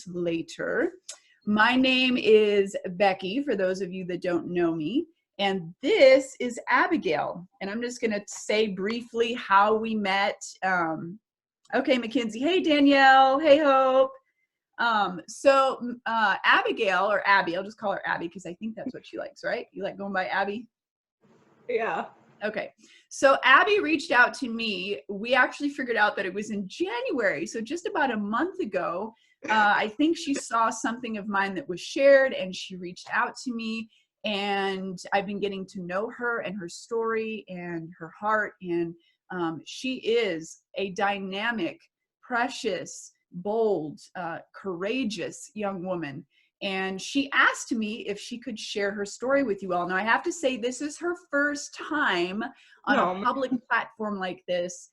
later. My name is Becky, for those of you that don't know me, and this is Abigail. And I'm just going to say briefly how we met. Okay, Mackenzie. Hey, Danielle. Hey, Hope. Abigail, or Abby, I'll just call her Abby because I think that's what she likes, right? You like going by Abby? Yeah. Okay. So Abby reached out to me. We actually figured out that it was in January. So just about a month ago, I think she saw something of mine that was shared and she reached out to me, and I've been getting to know her and her story and her heart. And she is a dynamic, precious, bold, courageous young woman. And she asked me if she could share her story with you all. Now, I have to say, this is her first time on a public platform like this.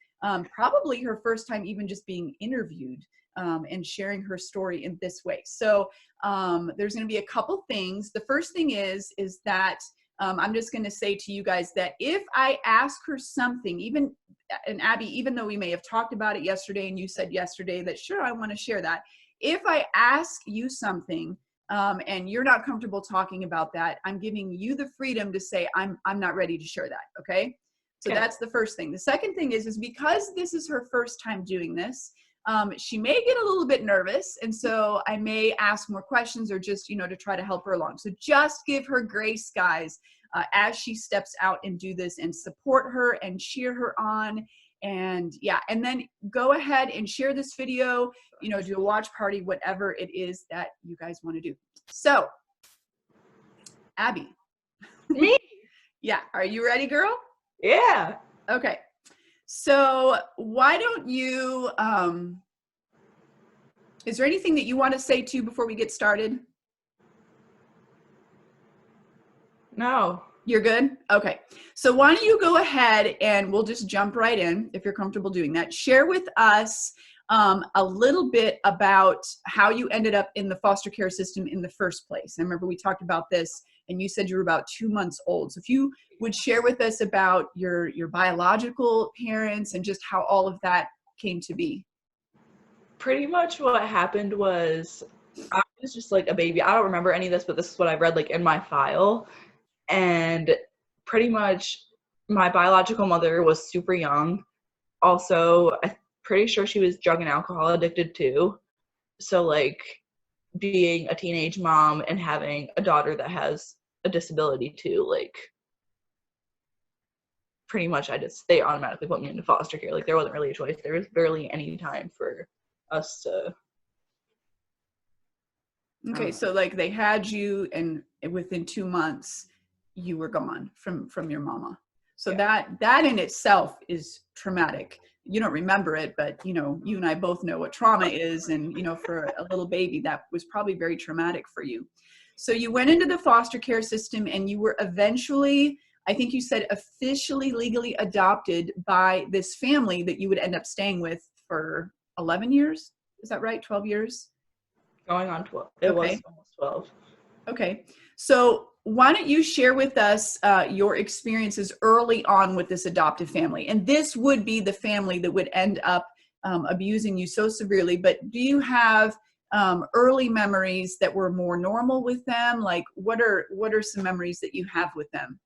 Probably her first time even just being interviewed and sharing her story in this way. So there's going to be a couple things. The first thing is that I'm just going to say to you guys that if I ask her something, and Abby, even though we may have talked about it yesterday and you said yesterday that, sure, I want to share that. If I ask you something, and you're not comfortable talking about that, I'm giving you the freedom to say, I'm not ready to share that. Okay. So that's the first thing. The second thing is because this is her first time doing this, she may get a little bit nervous. And so I may ask more questions or just, to try to help her along. So just give her grace, guys, as she steps out and do this, and support her and cheer her on. And and then go ahead and share this video, do a watch party, whatever it is that you guys want to do. So, Abby. Me? Yeah. Are you ready, girl? Yeah. Okay. So why don't you, is there anything that you want to say too before we get started? No. You're good? Okay. So why don't you go ahead and we'll just jump right in if you're comfortable doing that. Share with us a little bit about how you ended up in the foster care system in the first place. I remember we talked about this and you said you were about 2 months old. So if you would share with us about your biological parents and just how all of that came to be. Pretty much what happened was I was just like a baby. I don't remember any of this, but this is what I read like in my file. And pretty much my biological mother was super young. Also, I'm pretty sure she was drug and alcohol addicted too. So like being a teenage mom and having a daughter that has a disability too, like pretty much they automatically put me into foster care. Like there wasn't really a choice. There was barely any time for us to. Okay, so like they had you and within 2 months you were gone from your mama. So that in itself is traumatic. You don't remember it, but you and I both know what trauma is. And, for a little baby, that was probably very traumatic for you. So you went into the foster care system and you were eventually, I think you said, officially legally adopted by this family that you would end up staying with for 11 years. Is that right? 12 years? Going on 12. It was almost 12. Okay. So why don't you share with us your experiences early on with this adoptive family? And this would be the family that would end up abusing you so severely. But do you have early memories that were more normal with them? Like what are some memories that you have with them?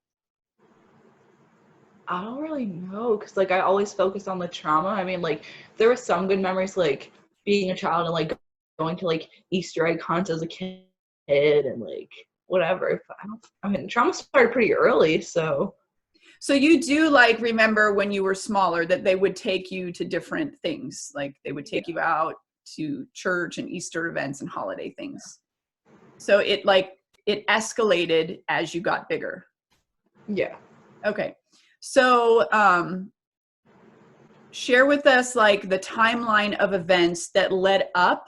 I don't really know, because like I always focus on the trauma. I mean, like there were some good memories, like being a child and like going to like Easter egg hunts as a kid and like whatever. I mean, trauma started pretty early, so. So you do like remember when you were smaller that they would take you to different things, like they would take you out to church and Easter events and holiday things. So it escalated as you got bigger. Yeah. Okay. So share with us like the timeline of events that led up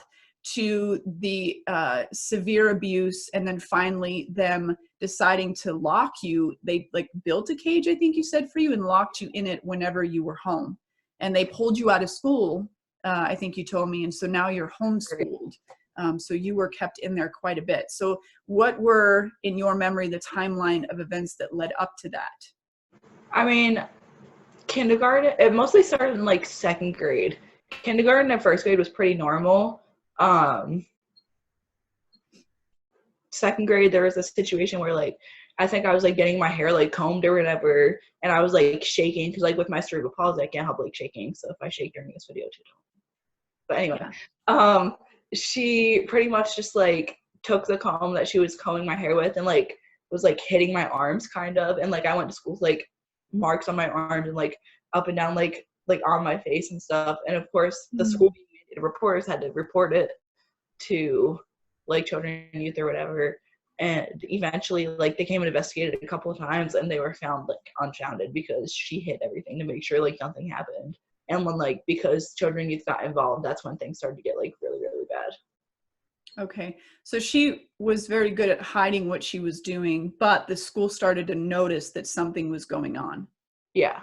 to the severe abuse, and then finally them deciding to lock you. They like built a cage, I think you said, for you and locked you in it whenever you were home. And they pulled you out of school, I think you told me. And so now you're homeschooled. So you were kept in there quite a bit. So what were, in your memory, the timeline of events that led up to that? I mean, kindergarten, it mostly started in like second grade. Kindergarten and first grade was pretty normal. second grade, there was a situation where like I think I was like getting my hair like combed or whatever, and I was like shaking because like with my cerebral palsy I can't help like shaking. So if I shake during this video too, don't. But anyway, Yeah. she pretty much just like took the comb that she was combing my hair with and like was like hitting my arms kind of, and like I went to school with like marks on my arms and like up and down like on my face and stuff. And of course the school reporters had to report it to like children and youth or whatever, and eventually like they came and investigated a couple of times and they were found like unfounded because she hid everything to make sure like nothing happened. And when like because children and youth got involved, that's when things started to get like really really bad. Okay, so she was very good at hiding what she was doing, but the school started to notice that something was going on. Yeah.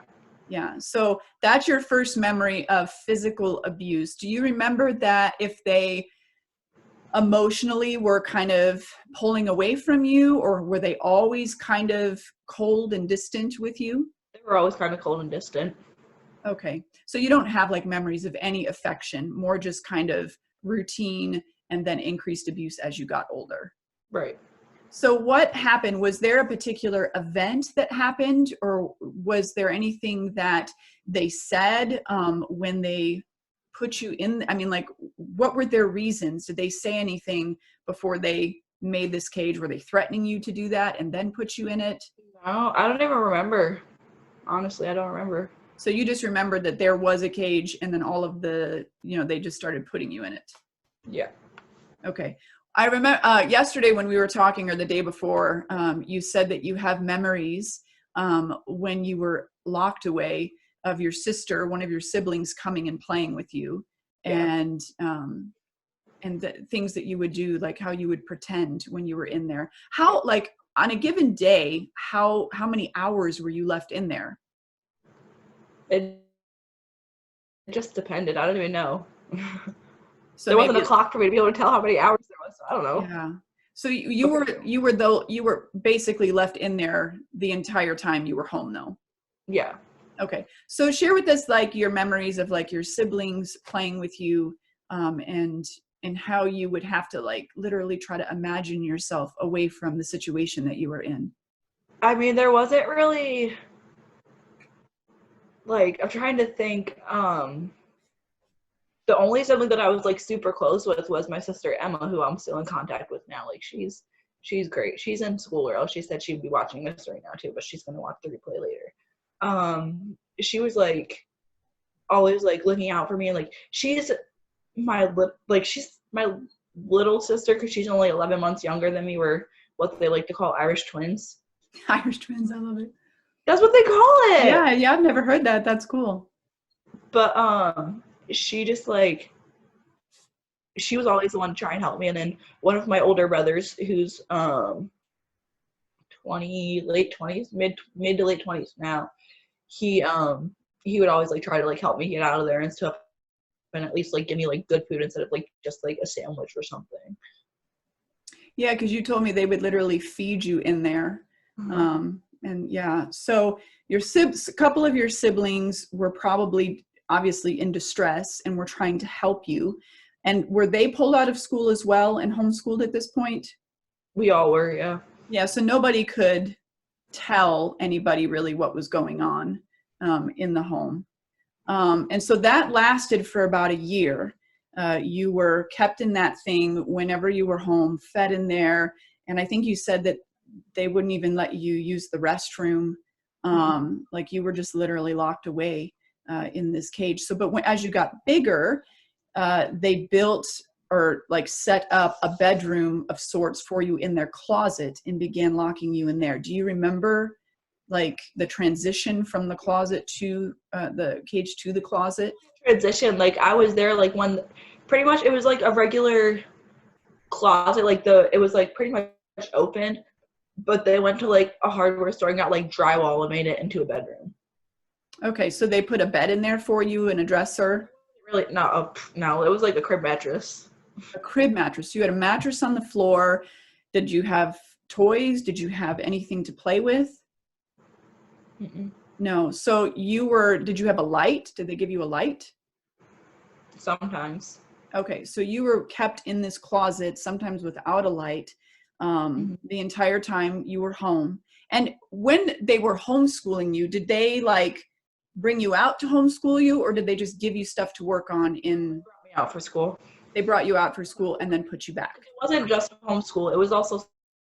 Yeah, so that's your first memory of physical abuse. Do you remember that if they emotionally were kind of pulling away from you, or were they always kind of cold and distant with you? They were always kind of cold and distant. Okay, so you don't have like memories of any affection, more just kind of routine and then increased abuse as you got older. Right. So what happened? Was there a particular event that happened, or was there anything that they said when they put you in? I mean, like, what were their reasons? Did they say anything before they made this cage? Were they threatening you to do that and then put you in it? No, I don't even remember. Honestly, I don't remember. So you just remembered that there was a cage and then all of the, they just started putting you in it. Yeah. Okay. I remember yesterday when we were talking, or the day before, you said that you have memories when you were locked away of your sister, one of your siblings, coming and playing with you, Yeah. and the things that you would do, like how you would pretend when you were in there. How, like on a given day, how many hours were you left in there? It just depended. I don't even know. So There wasn't a maybe, clock for me to be able to tell how many hours there was. So I don't know. yeah. So you were basically left in there the entire time you were home, though. Yeah. Okay. So share with us like your memories of like your siblings playing with you, and how you would have to like literally try to imagine yourself away from the situation that you were in. I mean, there wasn't really like I'm trying to think. The only sibling that I was like super close with was my sister Emma, who I'm still in contact with now. Like she's great. She's in school, or else she said she'd be watching this right now too, but she's gonna watch the replay later. She was like always like looking out for me, and like she's my little sister because she's only 11 months younger than me. We're what they like to call Irish twins. Irish twins, I love it. That's what they call it. Yeah, I've never heard that. That's cool. But she just like she was always the one to try and help me. And then one of my older brothers, who's late 20s, mid to late 20s now, he would always like try to like help me get out of there and stuff, and at least like give me like good food instead of like just like a sandwich or something. Yeah, because you told me they would literally feed you in there. Mm-hmm. And yeah, so a couple of your siblings were probably obviously in distress and were trying to help you. And were they pulled out of school as well and homeschooled at this point? We all were, yeah. Yeah, so nobody could tell anybody really what was going on in the home. And so that lasted for about a year. You were kept in that thing whenever you were home, fed in there. And I think you said that they wouldn't even let you use the restroom. Like you were just literally locked away in this cage. So, but as you got bigger, they built or like set up a bedroom of sorts for you in their closet and began locking you in there. Do you remember like the transition from the closet to the cage to the closet? Transition, like I was there like when pretty much it was like a regular closet, like it was like pretty much open, but they went to like a hardware store and got like drywall and made it into a bedroom. Okay, so they put a bed in there for you and a dresser? Really, no, it was like a crib mattress. A crib mattress. You had a mattress on the floor. Did you have toys? Did you have anything to play with? Mm-mm. No. So did you have a light? Did they give you a light? Sometimes. Okay, so you were kept in this closet, sometimes without a light. the entire time you were home. And when they were homeschooling you, did they like bring you out to homeschool you, or did they just give you stuff to work on in? Brought me out for school. They brought you out for school and then put you back. It wasn't just homeschool, it was also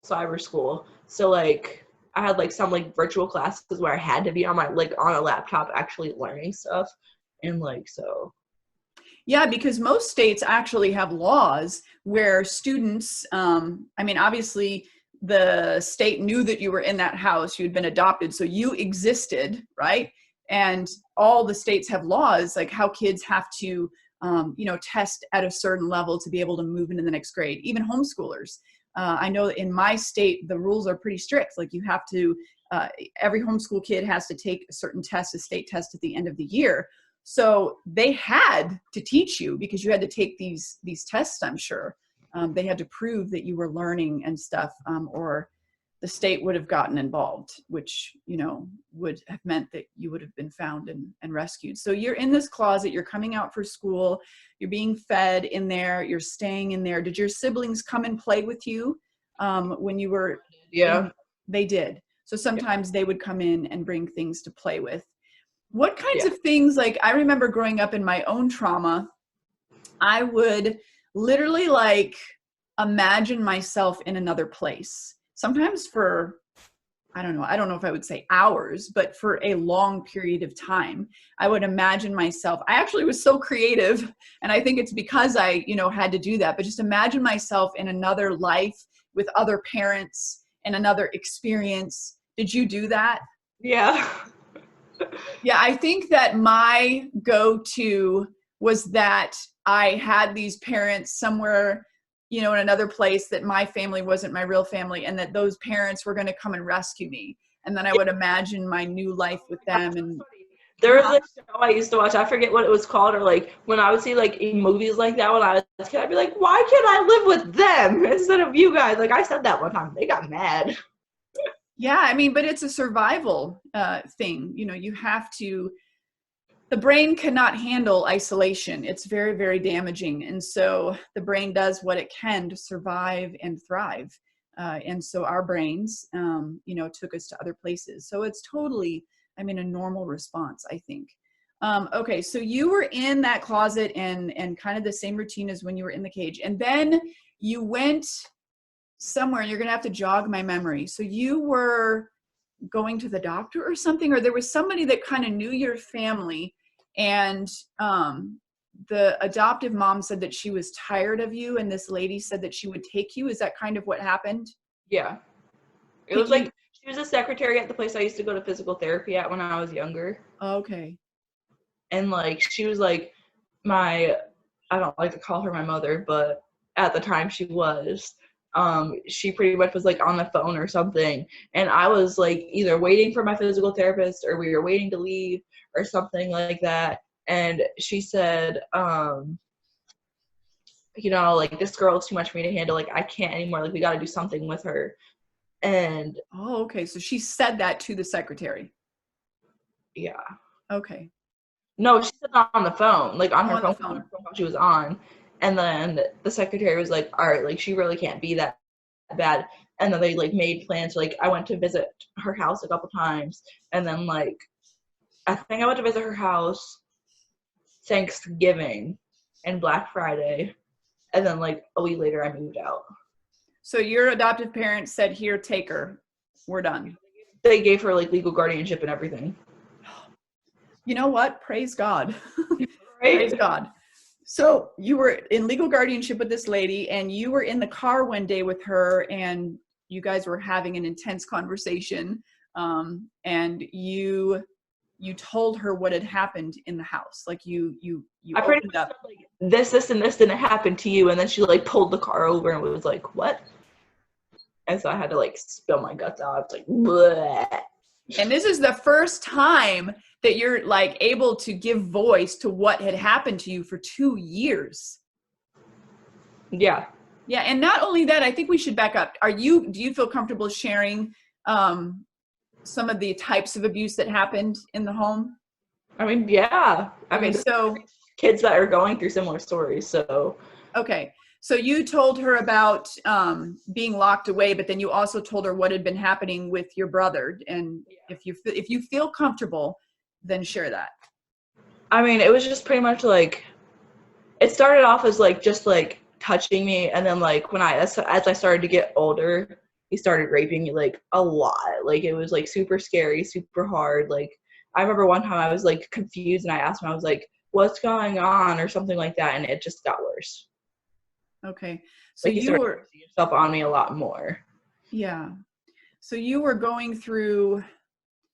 cyber school. So like I had like some like virtual classes where I had to be on my like on a laptop actually learning stuff. And like so Yeah, because most states actually have laws where students, I mean, obviously the state knew that you were in that house, you'd been adopted, so you existed, right? And all the states have laws like how kids have to, test at a certain level to be able to move into the next grade, even homeschoolers. I know in my state, the rules are pretty strict. Like you have to, every homeschool kid has to take a certain test, a state test at the end of the year. So they had to teach you because you had to take these tests, I'm sure. They had to prove that you were learning and stuff, or the state would have gotten involved, which, would have meant that you would have been found and rescued. So you're in this closet, you're coming out for school, you're being fed in there, you're staying in there. Did your siblings come and play with you when you were? yeah. They did. So sometimes they would come in and bring things to play with. What kinds Yeah. of things, like I remember growing up in my own trauma, I would literally like imagine myself in another place. Sometimes for, I don't know if I would say hours, but for a long period of time, I would imagine myself. I actually was so creative, and I think it's because I, had to do that, but just imagine myself in another life with other parents and another experience. Did you do that? Yeah. Yeah, I think that my go-to was that I had these parents somewhere, in another place, that my family wasn't my real family, and that those parents were going to come and rescue me. And then I would imagine my new life with them. And There was a show I used to watch, I forget what it was called, or like when I would see like in movies like that when I was a kid, I'd be like, why can't I live with them instead of you guys? Like I said that one time, they got mad. yeah, I mean, but it's a survival thing. You have to, the brain cannot handle isolation. It's very, very damaging. And so the brain does what it can to survive and thrive. And so our brains, took us to other places. So it's totally, a normal response, I think. Okay, so you were in that closet and kind of the same routine as when you were in the cage. And then you went somewhere, and you're going to have to jog my memory. So you were going to the doctor or something, or there was somebody that kind of knew your family, and the adoptive mom said that she was tired of you, and this lady said that she would take you. Is that kind of what happened? Yeah. It was like, she was a secretary at the place I used to go to physical therapy at when I was younger. Okay. And like, she was like I don't like to call her my mother, but at the time she was. She pretty much was like on the phone or something, and I was like either waiting for my physical therapist or we were waiting to leave or something like that, and she said like, this girl is too much for me to handle, like I can't anymore, like we got to do something with her. And okay, so she said that to the secretary. yeah. Okay. No, she said that on the phone, like on her phone phone she was on. And then the secretary was like, all right, like she really can't be that bad. And then they like made plans. Like I went to visit her house a couple times, and then like I think I went to visit her house Thanksgiving and Black Friday, and then like a week later I moved out. So your adoptive parents said, here, take her, we're done. They gave her like legal guardianship and everything. You know what? Praise God. Right? Praise God. So you were in legal guardianship with this lady, and you were in the car one day with her, and you guys were having an intense conversation, and you told her what had happened in the house. Like you I pretty much said, like, this and this didn't happen to you, and then she like pulled the car over and was like, what? And so I had to like spill my guts out. I was like, bleh. And this is the first time that you're like able to give voice to what had happened to you for 2 years. Yeah. Yeah. And not only that, I think we should back up. Do you feel comfortable sharing some of the types of abuse that happened in the home? I mean, yeah. I mean, so kids that are going through similar stories. So okay. So you told her about being locked away, but then you also told her what had been happening with your brother. And if you feel comfortable, then share that. I mean, it was just pretty much like, it started off as like just like touching me, and then like as I started to get older, he started raping me like a lot. Like it was like super scary, super hard. Like I remember one time I was like confused, and I asked him, I was like, "What's going on?" or something like that, and it just got worse. Okay, so Like he you started were forcing himself on me a lot more. yeah. So you were going through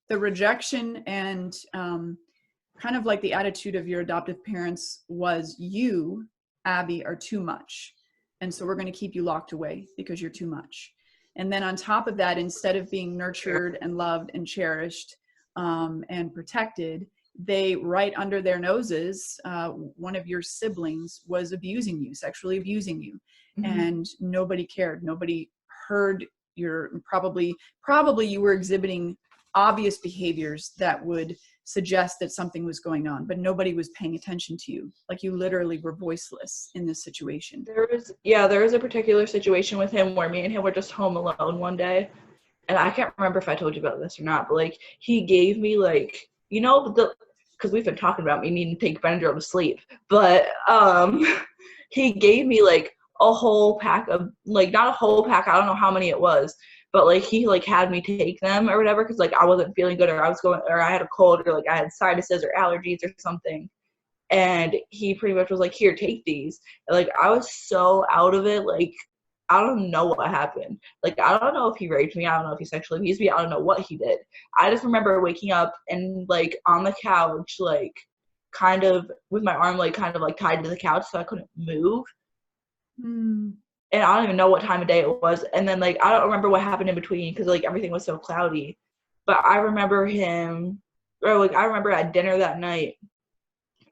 the rejection and kind of like the attitude of your adoptive parents was you, Abby, are too much. And so we're going to keep you locked away because you're too much. And then on top of that, instead of being nurtured and loved and cherished and protected, they, right under their noses, one of your siblings was abusing you, sexually abusing you. Mm-hmm. And nobody cared. Nobody heard your, probably you were exhibiting obvious behaviors that would suggest that something was going on, but nobody was paying attention to you. Like you literally were voiceless in this situation. There was a particular situation with him where me and him were just home alone one day, and I can't remember if I told you about this or not, but like he gave me like, you know, because we've been talking about me needing to take Benadryl to sleep, but he gave me like a whole pack of, like, not a whole pack, I don't know how many it was, but like he like had me take them or whatever because like I wasn't feeling good, or I had a cold, or like I had sinuses or allergies or something. And he pretty much was like, "Here, take these." And like I was so out of it, like I don't know what happened. Like I don't know if he raped me, I don't know if he sexually abused me, I don't know what he did. I just remember waking up and like on the couch, like kind of with my arm like kind of like tied to the couch so I couldn't move. And I don't even know what time of day it was. And then like I don't remember what happened in between because like everything was so cloudy. But I remember I remember at dinner that night,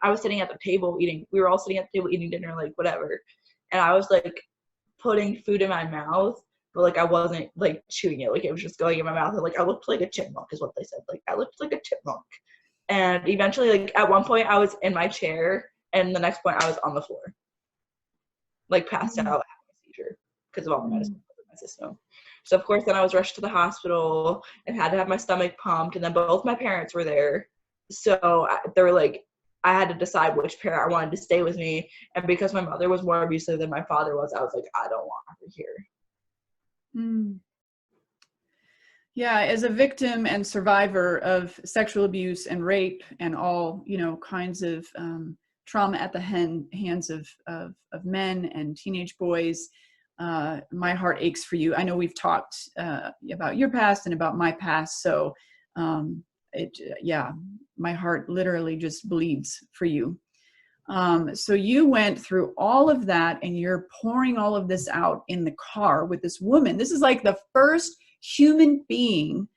I was sitting at the table eating. We were all sitting at the table eating dinner, like whatever. And I was like putting food in my mouth, but like I wasn't like chewing it. Like it was just going in my mouth. And like I looked like a chipmunk, is what they said. Like I looked like a chipmunk. And eventually, like at one point, I was in my chair, and the next point, I was on the floor, like passed out, having a seizure because of all the medicine in my system. So of course, then I was rushed to the hospital and had to have my stomach pumped. And then both my parents were there, so they were like, I had to decide which parent I wanted to stay with me. And because my mother was more abusive than my father was, I was like, I don't want her here. Yeah, as a victim and survivor of sexual abuse and rape and all, you know, kinds of trauma at the hands of men and teenage boys, my heart aches for you. I know we've talked about your past and about my past, so my heart literally just bleeds for you. So you went through all of that and you're pouring all of this out in the car with this woman. This is like the first human being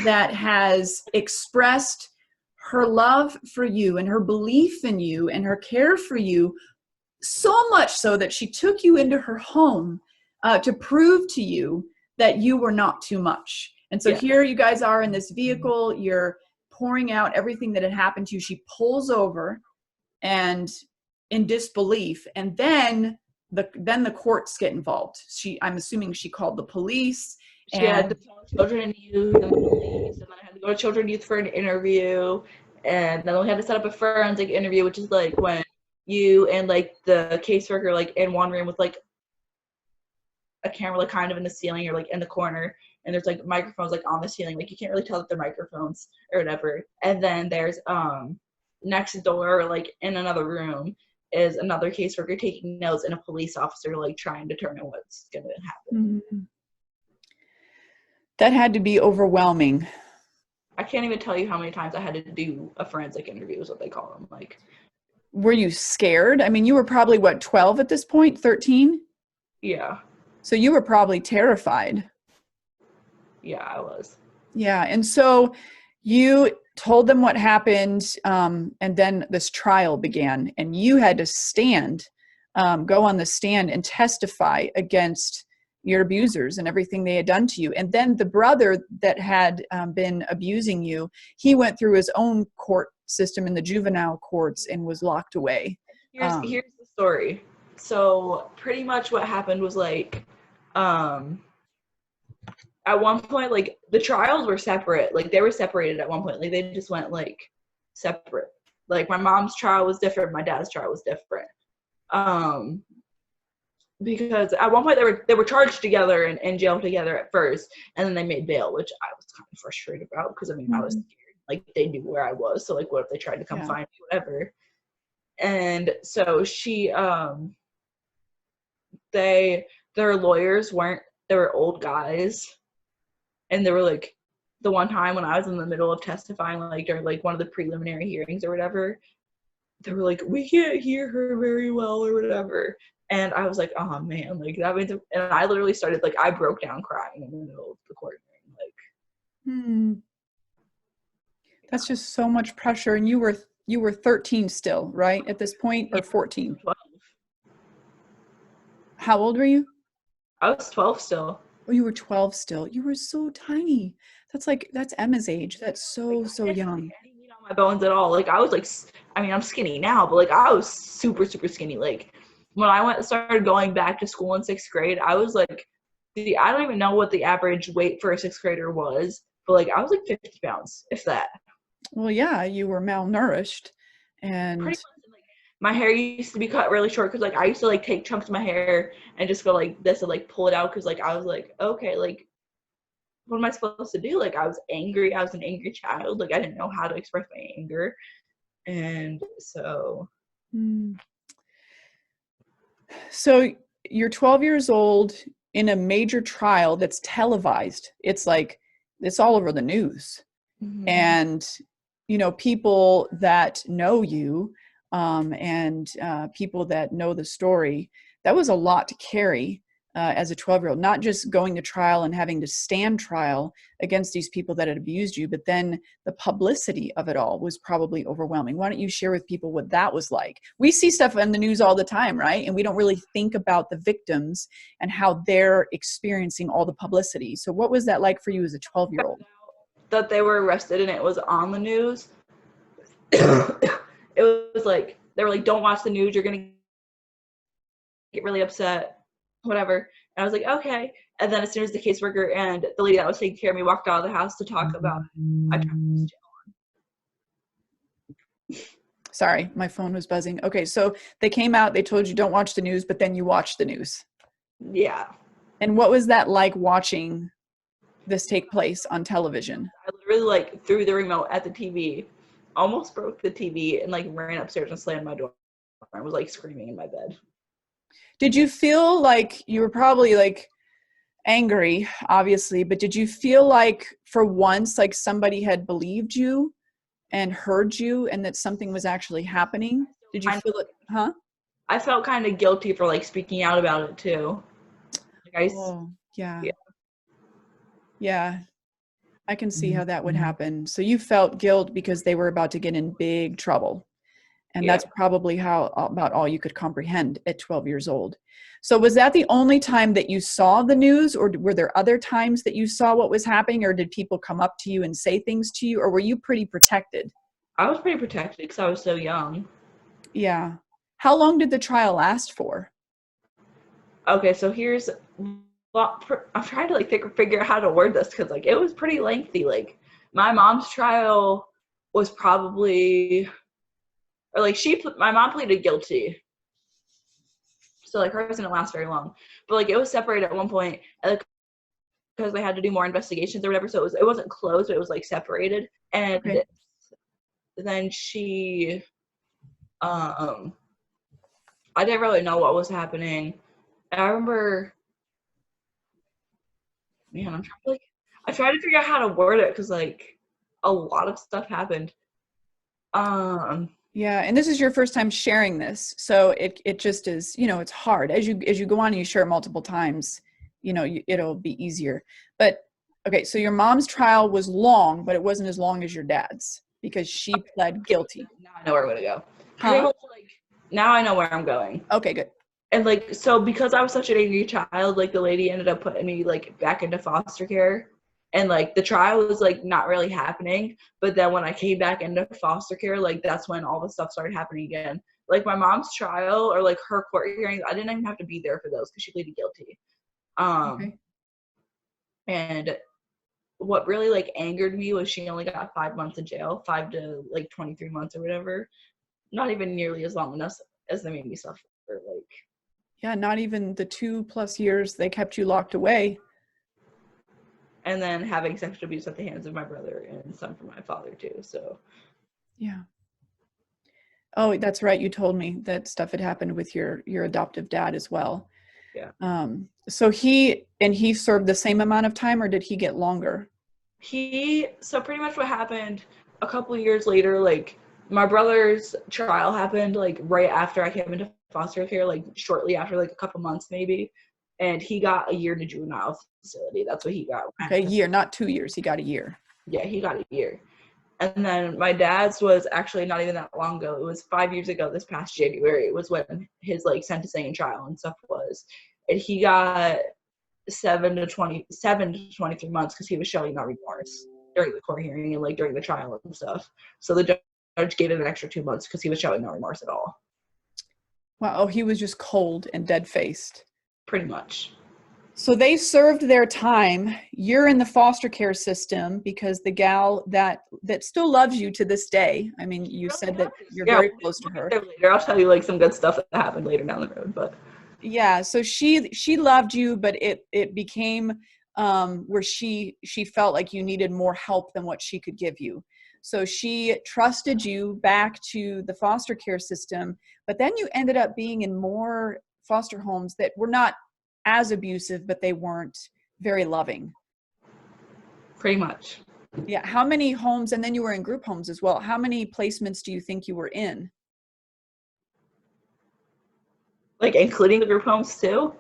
that has expressed her love for you and her belief in you and her care for you, so much so that she took you into her home to prove to you that you were not too much. And so here you guys are in this vehicle, you're pouring out everything that had happened to you. She pulls over and in disbelief, and then the courts get involved. I'm assuming she called the police. She had to tell children and youth and the police, and then I had to go to children and youth for an interview, and then we had to set up a forensic interview, which is like when you and like the caseworker like in one room with like a camera like kind of in the ceiling or like in the corner, and there's like microphones like on the ceiling, like you can't really tell that they're microphones or whatever. And then there's next door, like in another room, is another caseworker taking notes and a police officer like trying to determine what's gonna happen. That had to be overwhelming. I can't even tell you how many times I had to do a forensic interview, is what they call them. Like, were you scared? I mean, you were probably what, 12 at this point, 13? Yeah. So you were probably terrified. Yeah, I was. Yeah. And so you told them what happened, and then this trial began, and you had to go on the stand and testify against your abusers and everything they had done to you. And then the brother that had been abusing you, he went through his own court system in the juvenile courts and was locked away. Here's the story. so pretty much what happened was like, at one point, like the trials were separate. Like they were separated at one point. Like they just went like separate. Like my mom's trial was different. My dad's trial was different. Because at one point they were charged together and in jail together at first, and then they made bail, which I was kind of frustrated about because I mean I was scared. Like they knew where I was, so like what if they tried to come find me, whatever. And so their lawyers weren't, they were old guys, and they were like, the one time when I was in the middle of testifying, like during like one of the preliminary hearings or whatever, they were like, we can't hear her very well or whatever. And I was like, oh man, like that means, and I literally started, like, I broke down crying in the middle of the court hearing, like. That's just so much pressure. And you were 13 still, right? At this point, or 14? 12. How old were you? I was 12 still. Oh, you were 12 still. You were so tiny. That's Emma's age. That's so young. Any meat on my bones at all. Like I was like, I mean, I'm skinny now, but like I was super, super skinny. Like when I started going back to school in 6th grade, I was like, I don't even know what the average weight for a 6th grader was, but like I was like 50 pounds, if that. Well, yeah, you were malnourished, and pretty much, like, my hair used to be cut really short because like I used to like take chunks of my hair and just go like this and like pull it out because like I was like, okay, like what am I supposed to do? Like I was angry. I was an angry child. Like I didn't know how to express my anger, and so. So you're 12 years old in a major trial that's televised. It's like, it's all over the news. Mm-hmm. And, you know, people that know you and people that know the story, that was a lot to carry as a 12-year-old, not just going to trial and having to stand trial against these people that had abused you, but then the publicity of it all was probably overwhelming. Why don't you share with people what that was like? We see stuff in the news all the time, right? And we don't really think about the victims and how they're experiencing all the publicity. So what was that like for you as a 12-year-old? That they were arrested and it was on the news. It was like, they were like, don't watch the news, you're gonna get really upset, whatever. And I was like, okay. And then as soon as the caseworker and the lady that was taking care of me walked out of the house to talk about it, I turned Sorry, my phone was buzzing. Okay, so they came out, they told you don't watch the news, but then you watched the news. Yeah. And what was that like watching this take place on television? I literally like threw the remote at the TV, almost broke the TV, and like ran upstairs and slammed my door. I was like screaming in my bed. Did you feel like, you were probably like angry, obviously, but did you feel like for once, like somebody had believed you and heard you and that something was actually happening? Did you feel it? Huh? I felt kind of guilty for like speaking out about it too. Like yeah. Yeah. I can see how that would happen. So you felt guilt because they were about to get in big trouble. And that's probably about all you could comprehend at 12 years old. So was that the only time that you saw the news, or were there other times that you saw what was happening, or did people come up to you and say things to you, or were you pretty protected? I was pretty protected because I was so young. Yeah. How long did the trial last for? Okay, so here's, I'm trying to like figure out how to word this because like it was pretty lengthy. Like my mom's trial was probably, or like my mom pleaded guilty, so like hers didn't last very long, but like it was separated at one point because they had to do more investigations or whatever, so it wasn't closed, but it was like separated. And then she I didn't really know what was happening, and I remember, man, I tried to figure out how to word it because like a lot of stuff happened. Yeah, and this is your first time sharing this, so it just is, you know, it's hard as you go on and you share it multiple times, you know, it'll be easier. But okay, so your mom's trial was long, but it wasn't as long as your dad's because she pled guilty. Now I know where I'm gonna go. Huh? Now I know where I'm going. Okay, good. And like, so because I was such an angry child, like the lady ended up putting me like back into foster care. And like the trial was like not really happening, but then when I came back into foster care, like that's when all the stuff started happening again. like my mom's trial or like her court hearings, I didn't even have to be there for those because she pleaded guilty. Okay. And what really like angered me was she only got 5 months in jail, 5 to like 23 months or whatever. Not even nearly as long enough as they made me suffer. Like, Yeah, not even the 2+ years they kept you locked away. and then having sexual abuse at the hands of my brother and some from my father too. So Yeah. Oh, that's right. You told me that stuff had happened with your adoptive dad as well. yeah. So he served the same amount of time, or did he get longer? So pretty much what happened a couple of years later, like my brother's trial happened like right after I came into foster care, like shortly after, like a couple months maybe. And he got a year in a juvenile facility. That's what he got. Okay, a year, not 2 years. He got a year. Yeah, he got a year. And then my dad's was actually not even that long ago. It was 5 years ago, this past January, was when his like sentencing and trial and stuff was. And he got 7 to 23 months because he was showing no remorse during the court hearing and like during the trial and stuff. So the judge gave him an extra 2 months because he was showing no remorse at all. Wow, oh, he was just cold and dead-faced. Pretty much. So they served their time. You're in the foster care system because the gal that still loves you to this day. I mean, you said that you're very close to her. Later, I'll tell you like some good stuff that happened later down the road, but yeah, so she loved you, but it became where she felt like you needed more help than what she could give you. So she trusted you back to the foster care system, but then you ended up being in more foster homes that were not as abusive, but they weren't very loving. pretty much. Yeah. How many homes, and then you were in group homes as well. How many placements do you think you were in? Like including the group homes too?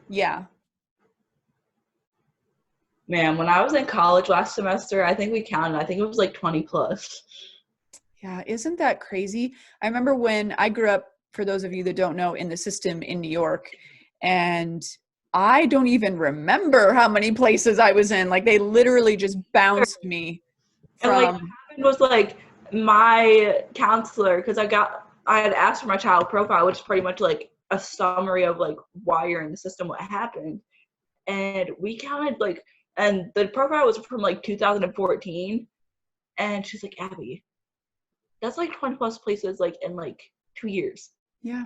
Yeah. Man, when I was in college last semester, I think we counted. I think it was like 20 plus. Yeah. Isn't that crazy? I remember when I grew up, for those of you that don't know, in the system in New York, and I don't even remember how many places I was in. Like they literally just bounced me And like what from. happened was like my counselor, because I had asked for my child profile, which is pretty much like a summary of like why you're in the system, what happened. And we counted like, and the profile was from like 2014. And she's like, Abby, that's like 20 plus places like in like 2 years. Yeah.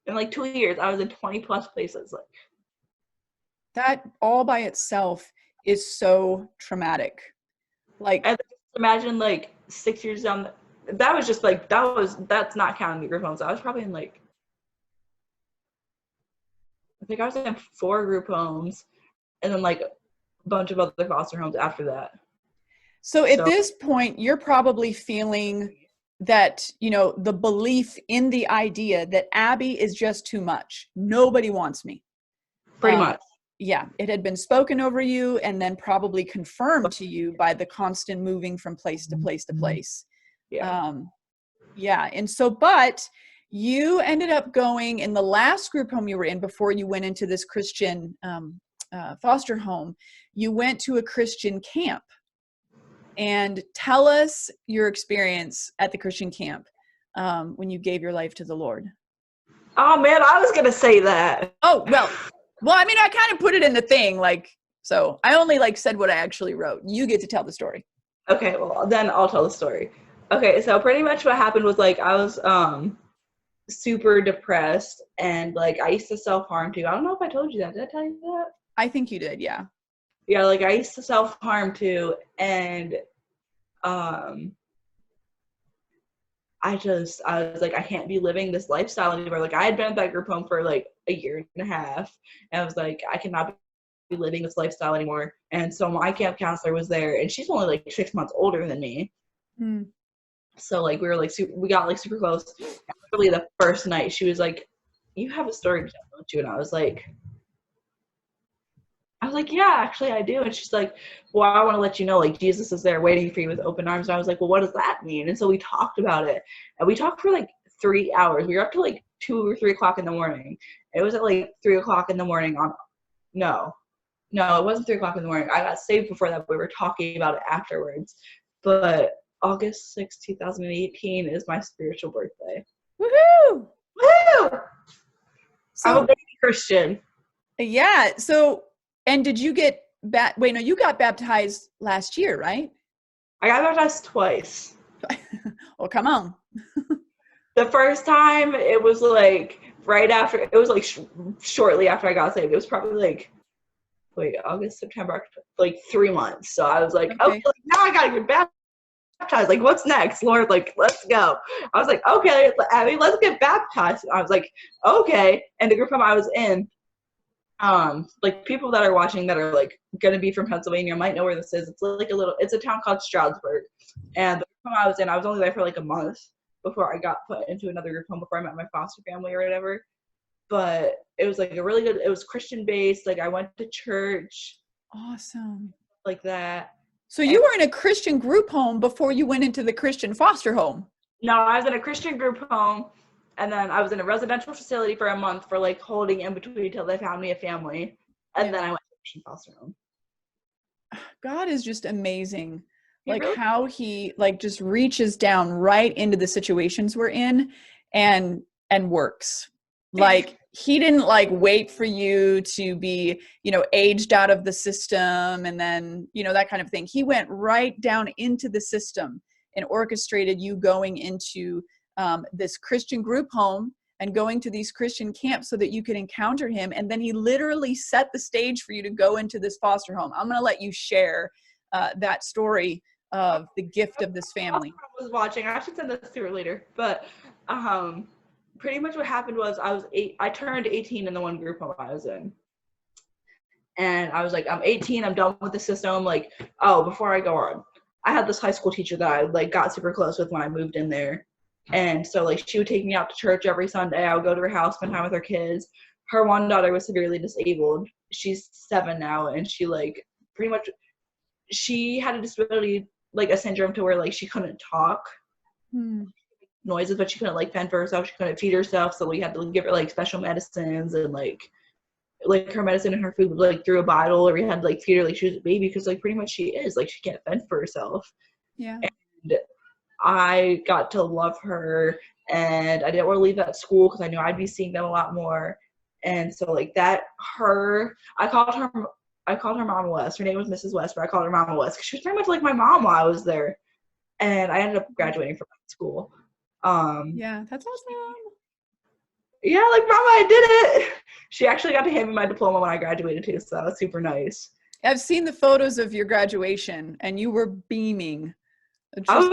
In like 2 years, I was in 20 plus places. Like That all by itself is so traumatic. Like, and imagine like 6 years down. That was just like that's not counting the group homes. I was probably in like I think I was in 4 group homes, and then like a bunch of other foster homes after that. so at this point, you're probably feeling that, the belief in the idea that Abby is just too much. Nobody wants me. Pretty much. Yeah, it had been spoken over you and then probably confirmed to you by the constant moving from place to place to place. Yeah. Yeah, and so, but you ended up going in the last group home you were in before you went into this Christian foster home. You went to a Christian camp. And tell us your experience at the Christian camp when you gave your life to the Lord. Oh man, I was gonna say that. Oh, well, I mean, I kind of put it in the thing, like, so I only like said what I actually wrote. You get to tell the story. Okay, well then I'll tell the story. Okay, so pretty much what happened was like I was super depressed and like I used to self-harm too. I don't know if I told you that. Did I tell you that? I think you did, yeah. Yeah, like I used to self-harm too, and I was like, I can't be living this lifestyle anymore. Like I had been at that group home for like a year and a half, and I was like, I cannot be living this lifestyle anymore. And so my camp counselor was there, and she's only like 6 months older than me. So like we were like we got like super close. Really, the first night she was like, "You have a story to tell, don't you?" And I was like, yeah, actually I do. And she's like, well, I want to let you know, like, Jesus is there waiting for you with open arms. And I was like, well, what does that mean? And so we talked about it. And we talked for like 3 hours. We were up to like 2 or 3 o'clock in the morning. It was at like 3 o'clock in the morning no, it wasn't 3 o'clock in the morning. I got saved before that. We were talking about it afterwards. But August 6, 2018 is my spiritual birthday. Woohoo! Woo! I'm a So baby Christian. yeah. So and did you get wait, no, you got baptized last year, right? I got baptized twice. Oh, come on. The first time, it was like right after, it was like shortly after I got saved. It was probably like, August, September, like 3 months. So I was like, okay, like, now I gotta get baptized. Like, what's next? Lord, like, let's go. I was like, okay, Abby, let's get baptized. I was like, okay. And the group I was in, like, people that are watching that are like gonna be from Pennsylvania might know where this is. It's like it's a town called Stroudsburg. And the group I was in, I was only there for like a month before I got put into another group home, before I met my foster family or whatever. But it was like it was Christian based. Like, I went to church. Awesome. Like that. So you were in a Christian group home before you went into the Christian foster home? No, I was in a Christian group home, and then I was in a residential facility for a month for like holding in between till they found me a family. And then I went to the Christian foster home. God is just amazing. Like really? how he like just reaches down right into the situations we're in and works. Like he didn't like wait for you to be, aged out of the system and then, that kind of thing. He went right down into the system and orchestrated you going into this Christian group home and going to these Christian camps so that you could encounter him. And then he literally set the stage for you to go into this foster home. I'm going to let you share that story of the gift of this family. I was watching. I should send this to her later. But pretty much what happened was I turned 18 in the one group home I was in. And I was like, I'm 18, I'm done with the system. Like, before I go on, I had this high school teacher that I like got super close with when I moved in there. And so like she would take me out to church every Sunday. I would go to her house, spend time with her kids. Her one daughter was severely disabled. She's 7 now, and she like pretty much she had a disability, like a syndrome to where like she couldn't talk noises, but she couldn't like fend for herself. She couldn't feed herself, so we had to give her like special medicines and like her medicine and her food was like through a bottle, or we had to like feed her like she was a baby, because like pretty much she can't fend for herself. Yeah. And I got to love her, and I didn't want to leave that school because I knew I'd be seeing them a lot more. And so like I called her Mama West. Her name was Mrs. West, but I called her Mama West because she was very much like my mom while I was there. And I ended up graduating from that school. Yeah, that's awesome. Yeah, like, Mama, I did it. She actually got to hand me my diploma when I graduated too, so that was super nice. I've seen the photos of your graduation, and you were beaming. So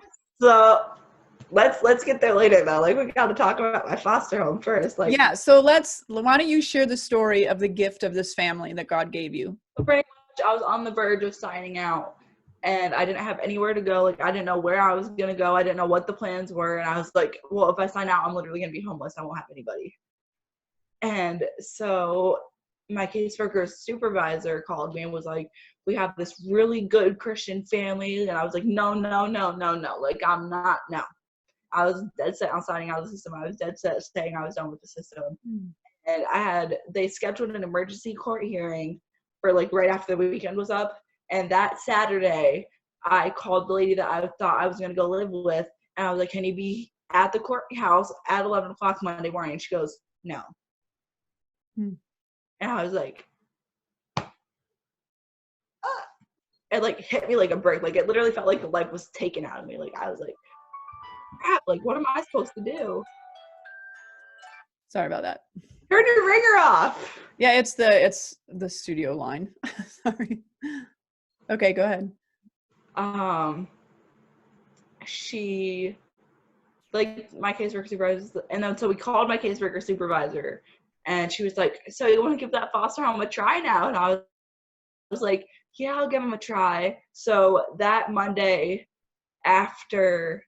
let's get there later though. Like, we got to talk about my foster home first. Like, yeah. So why don't you share the story of the gift of this family that God gave you? Pretty much, I was on the verge of signing out, and I didn't have anywhere to go. Like, I didn't know where I was gonna go. I didn't know what the plans were, and I was like, well, if I sign out, I'm literally gonna be homeless. I won't have anybody. And so my caseworker supervisor called me and was like, we have this really good Christian family. And I was like, no. Like, I'm not, no. I was dead set on signing out of the system. I was dead set saying I was done with the system. And they scheduled an emergency court hearing for like right after the weekend was up. And that Saturday, I called the lady that I thought I was going to go live with. And I was like, can you be at the courthouse at 11 o'clock Monday morning? And she goes, no. And I was like, it like hit me like a brick. Like, it literally felt like the life was taken out of me. Like, I was like, crap, like, what am I supposed to do? Sorry about that. Turn your ringer off. Yeah, it's the studio line. Sorry. Okay, go ahead. She, like, my caseworker supervisor, and then so we called my caseworker supervisor, and she was like, so you want to give that foster home a try now? And I was like, yeah, I'll give him a try. So that Monday after,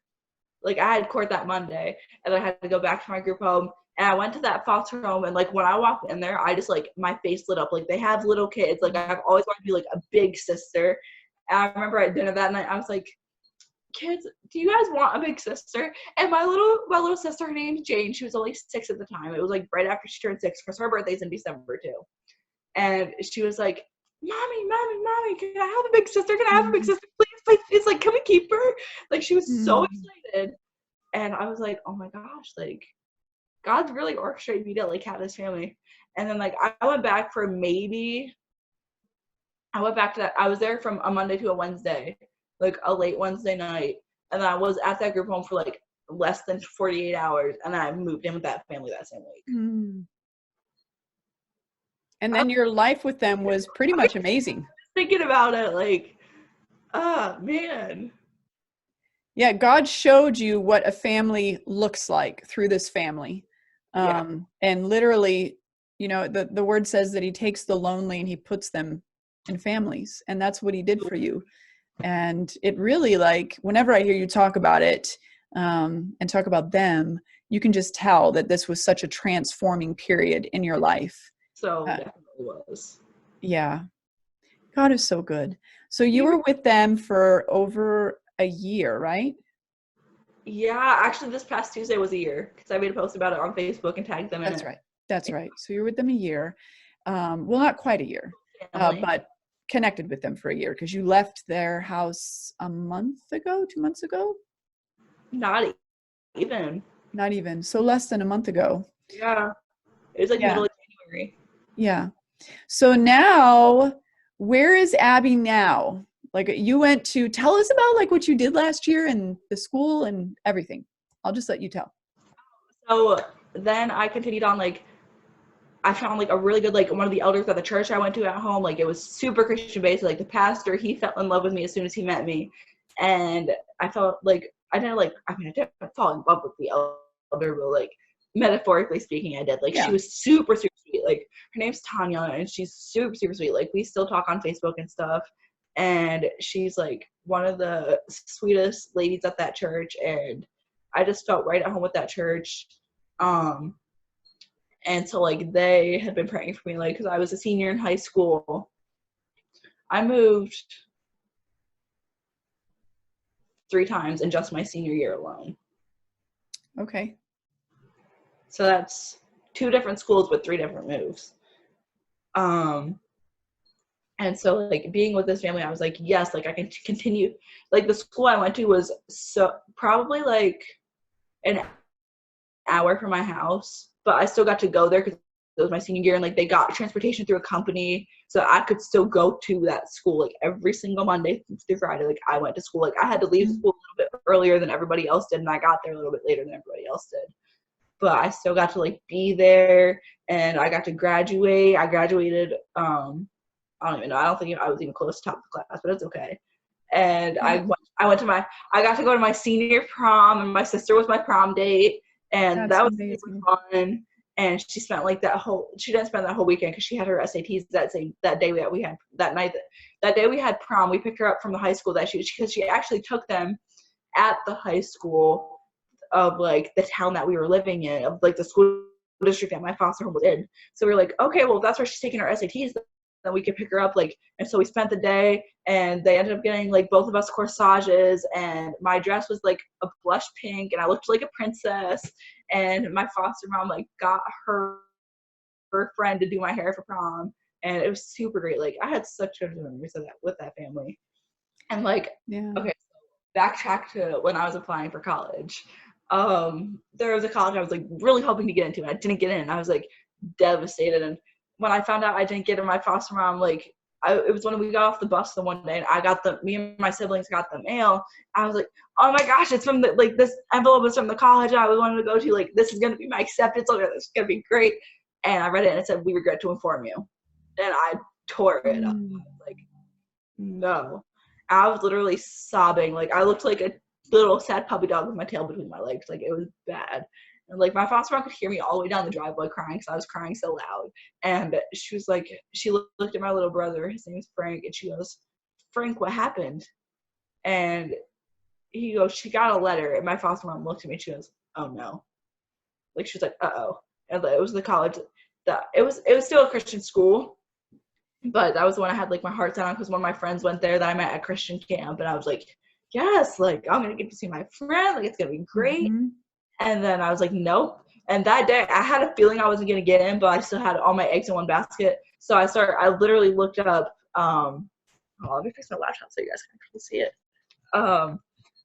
like, I had court that Monday, and I had to go back to my group home, and I went to that foster home, and like when I walked in there, I just like, my face lit up. Like, they have little kids. Like, I've always wanted to be like a big sister. And I remember at dinner that night, I was like, kids, do you guys want a big sister? And my little sister, her name's Jane. She was only 6 at the time. It was like right after she turned 6, because her birthday's in December too. And she was like, mommy, can I have a big sister? Can I have a big sister, please? it's like, can we keep her? Like, she was so Mm. excited. And I was like, oh my gosh, like, God's really orchestrated me to like have this family. And then like I went back for I went back to that. I was there from a Monday to a Wednesday, like a late Wednesday night. And then I was at that group home for like less than 48 hours. And then I moved in with that family that same week. Mm. And then your life with them was pretty much amazing. Thinking about it, like, oh man. Yeah, God showed you what a family looks like through this family. Yeah. And literally, you know, the word says that he takes the lonely and he puts them in families. And that's what he did for you. And it really, like, whenever I hear you talk about it and talk about them, you can just tell that this was such a transforming period in your life. So definitely was. Yeah. God is so good. So you were with them for over a year, right? Yeah, actually this past Tuesday was a year because I made a post about it on Facebook and tagged them in That's it. right. That's right. So you were with them a year. Well, not quite a year, Family. but connected with them for a year because you left their house a month ago, 2 months ago? Not even. Not even. So less than a month ago. Yeah. It was like Yeah. middle of January. Yeah. So now, where is Abby now? Like, you went to, tell us about like what you did last year and the school and everything. I'll just let you tell. So then I continued on, like, I found like a really good, like, one of the elders at the church I went to at home. Like, it was super Christian based. Like, the pastor, he fell in love with me as soon as he met me. And I felt like, I didn't fall in love with the elder, but like, metaphorically speaking, I did. Like, Yeah. she was super, super sweet. Like, her name's Tanya, and she's super, super sweet. Like, we still talk on Facebook and stuff. And she's like one of the sweetest ladies at that church. And I just felt right at home with that church. And so like they had been praying for me, like, because I was a senior in high school. I moved 3 times in just my senior year alone. Okay. So that's 2 different schools with 3 different moves. And so like being with this family, I was like, yes, like I can continue. Like the school I went to was so probably like an hour from my house, but I still got to go there because it was my senior year, and like they got transportation through a company, so I could still go to that school like every single Monday through Friday. Like I went to school, like I had to leave school a little bit earlier than everybody else did, and I got there a little bit later than everybody else did. But I still got to like be there, and I got to graduate. I graduated. I don't even know. I don't think I was even close to top of the class, but it's okay. And I got to go to my senior prom, and my sister was my prom date, and That's that was amazing. super fun. And she spent like she didn't spend that whole weekend because she had her SATs that day that we had that night that day we had prom. We picked her up from the high school because she actually took them at the high school of like the town that we were living in, of like the school district that my foster home was in. So we were like, okay, well if that's where she's taking her SATs, then we could pick her up. Like, and so we spent the day, and they ended up getting like both of us corsages, and my dress was like a blush pink, and I looked like a princess. And my foster mom like got her friend to do my hair for prom, and it was super great. Like I had such good memories of that with that family. And like, okay, so backtrack to when I was applying for college. There was a college I was like really hoping to get into, and I didn't get in. I was like devastated. And when I found out I didn't get in, my foster mom, like, it was when we got off the bus the one day, and me and my siblings got the mail. I was like, oh my gosh, it's from this envelope is from the college I wanted to go to. Like, this is going to be my acceptance letter. This is going to be great. And I read it, and it said, we regret to inform you. And I tore it up. I was like, no. I was literally sobbing. Like, I looked like a little sad puppy dog with my tail between my legs. Like, it was bad. And like my foster mom could hear me all the way down the driveway crying because I was crying so loud. And she was like, she looked at my little brother, his name is Frank, and she goes, Frank, what happened? And he goes, she got a letter. And my foster mom looked at me and she goes, oh no. Like, she was like, uh-oh. And it was the college that it was still a Christian school, but that was the one I had like my heart set on because one of my friends went there that I met at Christian camp, and I was like, yes, like I'm gonna get to see my friend, like it's gonna be great. And then I was like, nope. And that day I had a feeling I wasn't going to get in, but I still had all my eggs in one basket. So I literally looked up, let me fix my laptop so you guys can actually see it.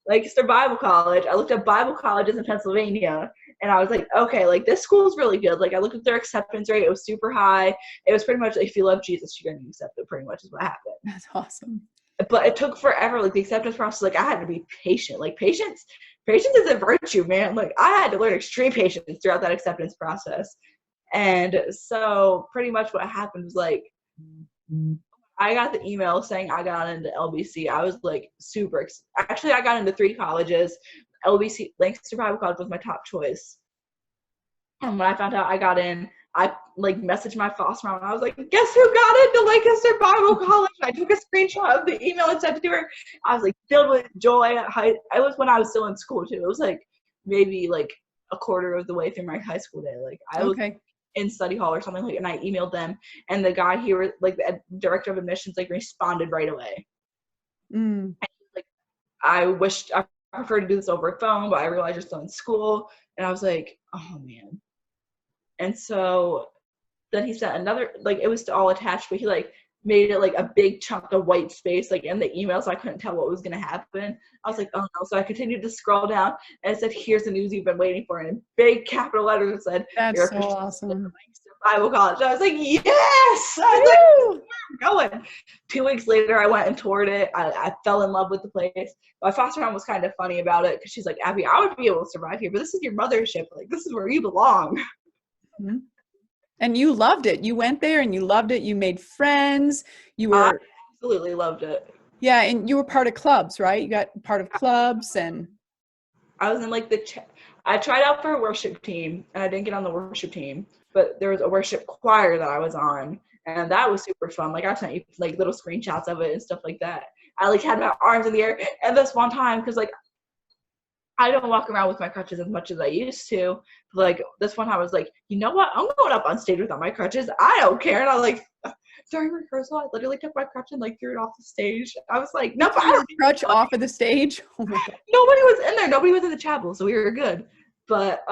Lancaster Bible College. I looked up Bible colleges in Pennsylvania, and I was like, okay, like this school's really good. Like I looked at their acceptance rate; it was super high. It was pretty much like, if you love Jesus, you're gonna be accepted. Pretty much is what happened. That's awesome. But it took forever. Like the acceptance process, like I had to be patient. Like patience is a virtue, man. Like I had to learn extreme patience throughout that acceptance process. And so pretty much what happened was like, I got the email saying I got into LBC. I was like actually, I got into 3 colleges. LBC, Lancaster Bible College, was my top choice. And when I found out I got in, I like messaged my foster mom and I was like, guess who got into Lancaster Bible College? I took a screenshot of the email and sent it to her. I was like filled with joy. It was when I was still in school too. It was like maybe like a quarter of the way through my high school day. Like I was in study hall or something, like, and I emailed them, and the guy here, like the director of admissions, like responded right away. And, like, I prefer to do this over phone, but I realized you're still in school, and I was like, oh man. And so then he sent another, like it was all attached, but he like made it like a big chunk of white space like in the email, so I couldn't tell what was going to happen. I was like, oh no. So I continued to scroll down, and it said, here's the news you've been waiting for, and in big capital letters it said, that's you're so awesome. Bible college. I was like, yes. I was like, where I'm going. 2 weeks later I went and toured it. I fell in love with the place. My foster mom was kind of funny about it because she's like, Abby, I would be able to survive here, but this is your mothership. Like, this is where you belong. Mm-hmm. And you loved it. You went there and you loved it. You made friends. I absolutely loved it. Yeah, and you were part of clubs, right? You got part of clubs, and I was in like I tried out for a worship team, and I didn't get on the worship team, but there was a worship choir that I was on, and that was super fun. Like I sent you like little screenshots of it and stuff like that. I like had my arms in the air, and this one time, because like I don't walk around with my crutches as much as I used to. But, like this one, I was like, you know what? I'm going up on stage without my crutches. I don't care. And I like during rehearsal, I literally took my crutch and like threw it off the stage. I was like, no, I don't crutch off of the stage. Oh my God. Nobody was in there. Nobody was in the chapel, so we were good. But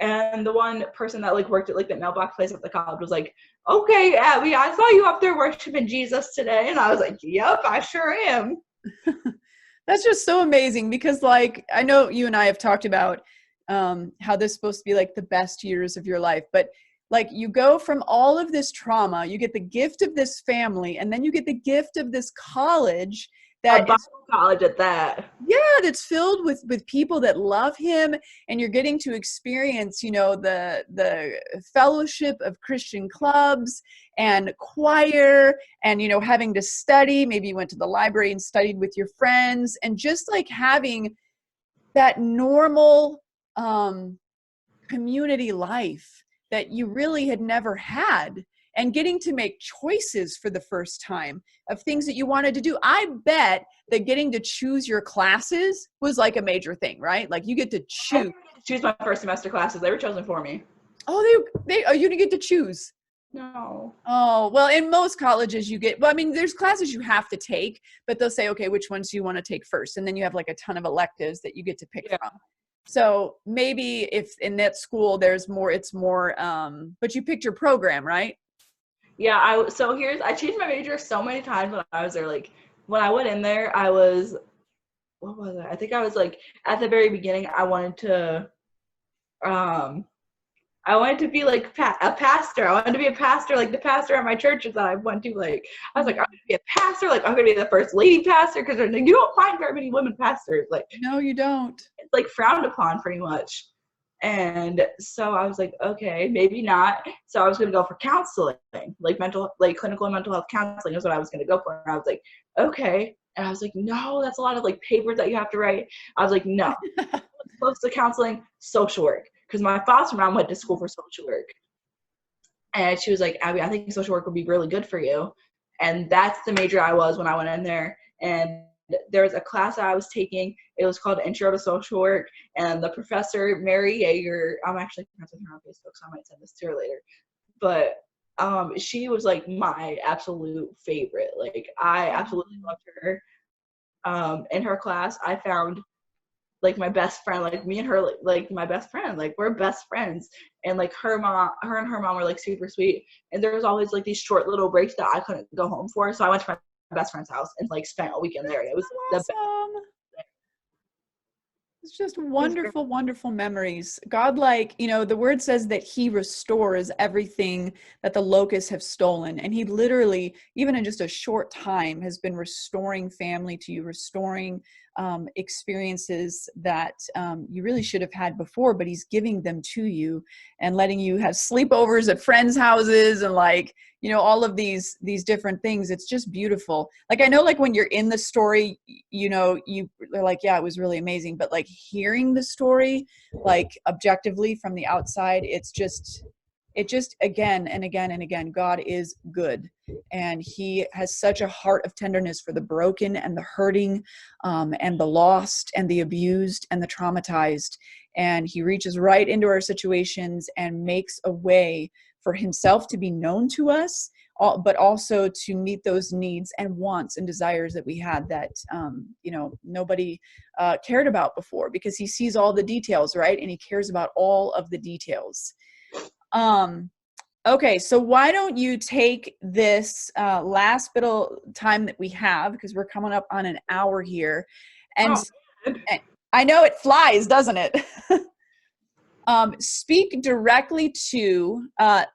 and the one person that like worked at like the mailbox place at the college was like, okay, Abby, I saw you up there worshiping Jesus today. And I was like, yep, I sure am. That's just so amazing because like, I know you and I have talked about how this is supposed to be like the best years of your life, but like you go from all of this trauma, you get the gift of this family, and then you get the gift of this college that Bible college at that. Yeah, that's filled with people that love him, and you're getting to experience, you know, the fellowship of Christian clubs and choir, and you know, having to study. Maybe you went to the library and studied with your friends, and just like having that normal community life that you really had never had, and getting to make choices for the first time of things that you wanted to do. I bet that getting to choose your classes was like a major thing, right? Like you get to choose my first semester classes. They were chosen for me. Oh, you didn't get to choose. No. Oh, well, in most colleges you get, well, I mean, there's classes you have to take, but they'll say, okay, which ones do you want to take first? And then you have like a ton of electives that you get to pick from. So maybe if in that school there's more, it's more, but you picked your program, right? Yeah, I changed my major so many times when I was there. Like when I went in there, what was it? I think I was like at the very beginning, I wanted to be like a pastor. I wanted to be a pastor, like the pastor at my churches that I went to. Like I was like, I'm gonna be a pastor. Like I'm gonna be the first lady pastor, because like, you don't find very many women pastors. Like no, you don't. It's like frowned upon pretty much. And so I was like, okay, maybe not. So I was going to go for counseling, like clinical and mental health counseling is what I was going to go for. And I was like, okay. And I was like, no, that's a lot of like papers that you have to write. I was like, no. Close to counseling, social work. Because my foster mom went to school for social work. And she was like, Abby, I think social work would be really good for you. And that's the major I was when I went in there. And there was a class that I was taking. It was called Intro to Social Work, and the professor, Mary Yeager, I'm actually friends with her on Facebook, so I might send this to her later. But she was like my absolute favorite. Like I absolutely loved her. In her class, I found like my best friend. Like me and her, like my best friend. Like we're best friends. And like her and her mom were like super sweet. And there was always like these short little breaks that I couldn't go home for, so I went to my best friend's house and like spent a weekend there. And it was the best. It's just He's great. wonderful, wonderful memories. God, like, you know, the word says that he restores everything that the locusts have stolen. And he literally, even in just a short time, has been restoring family to you, restoring experiences that you really should have had before, but he's giving them to you and letting you have sleepovers at friends' houses and like, you know, all of these different things. It's just beautiful. Like, I know, like when you're in the story, you know, you're like, yeah, it was really amazing. But like hearing the story, like objectively from the outside, it just again and again and again, God is good. And he has such a heart of tenderness for the broken and the hurting, and the lost and the abused and the traumatized. And he reaches right into our situations and makes a way for himself to be known to us, but also to meet those needs and wants and desires that we had that, you know, nobody cared about before, because he sees all the details, right? And he cares about all of the details. Okay, so why don't you take this last bit of time that we have, because we're coming up on an hour here, and, Oh, and I know it flies, doesn't it? Speak directly to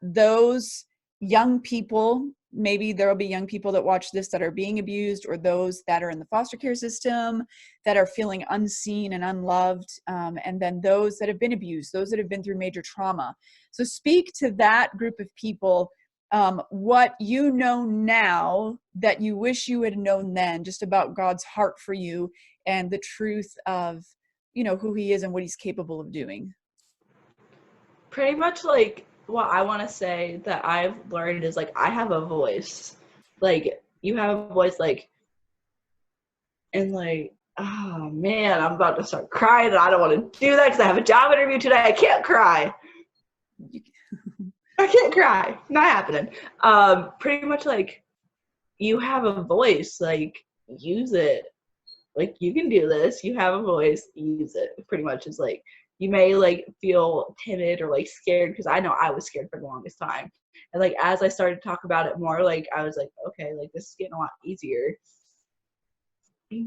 those young people. Maybe there will be young people that watch this that are being abused, or those that are in the foster care system that are feeling unseen and unloved, and then those that have been abused, those that have been through major trauma. So speak to that group of people, what you know now that you wish you had known then, just about God's heart for you and the truth of, you know, who he is and what he's capable of doing. pretty much like what I want to say that I've learned is like I have a voice. Like you have a voice, like, and like, oh man, I'm about to start crying and I don't want to do that because I have a job interview today. I can't cry. I can't cry. Not happening. Pretty much like you have a voice, like use it. Like you can do this. You have a voice, use it. Pretty much is like you may like feel timid or like scared, because I know I was scared for the longest time. And like as I started to talk about it more, like I was like, okay, like this is getting a lot easier.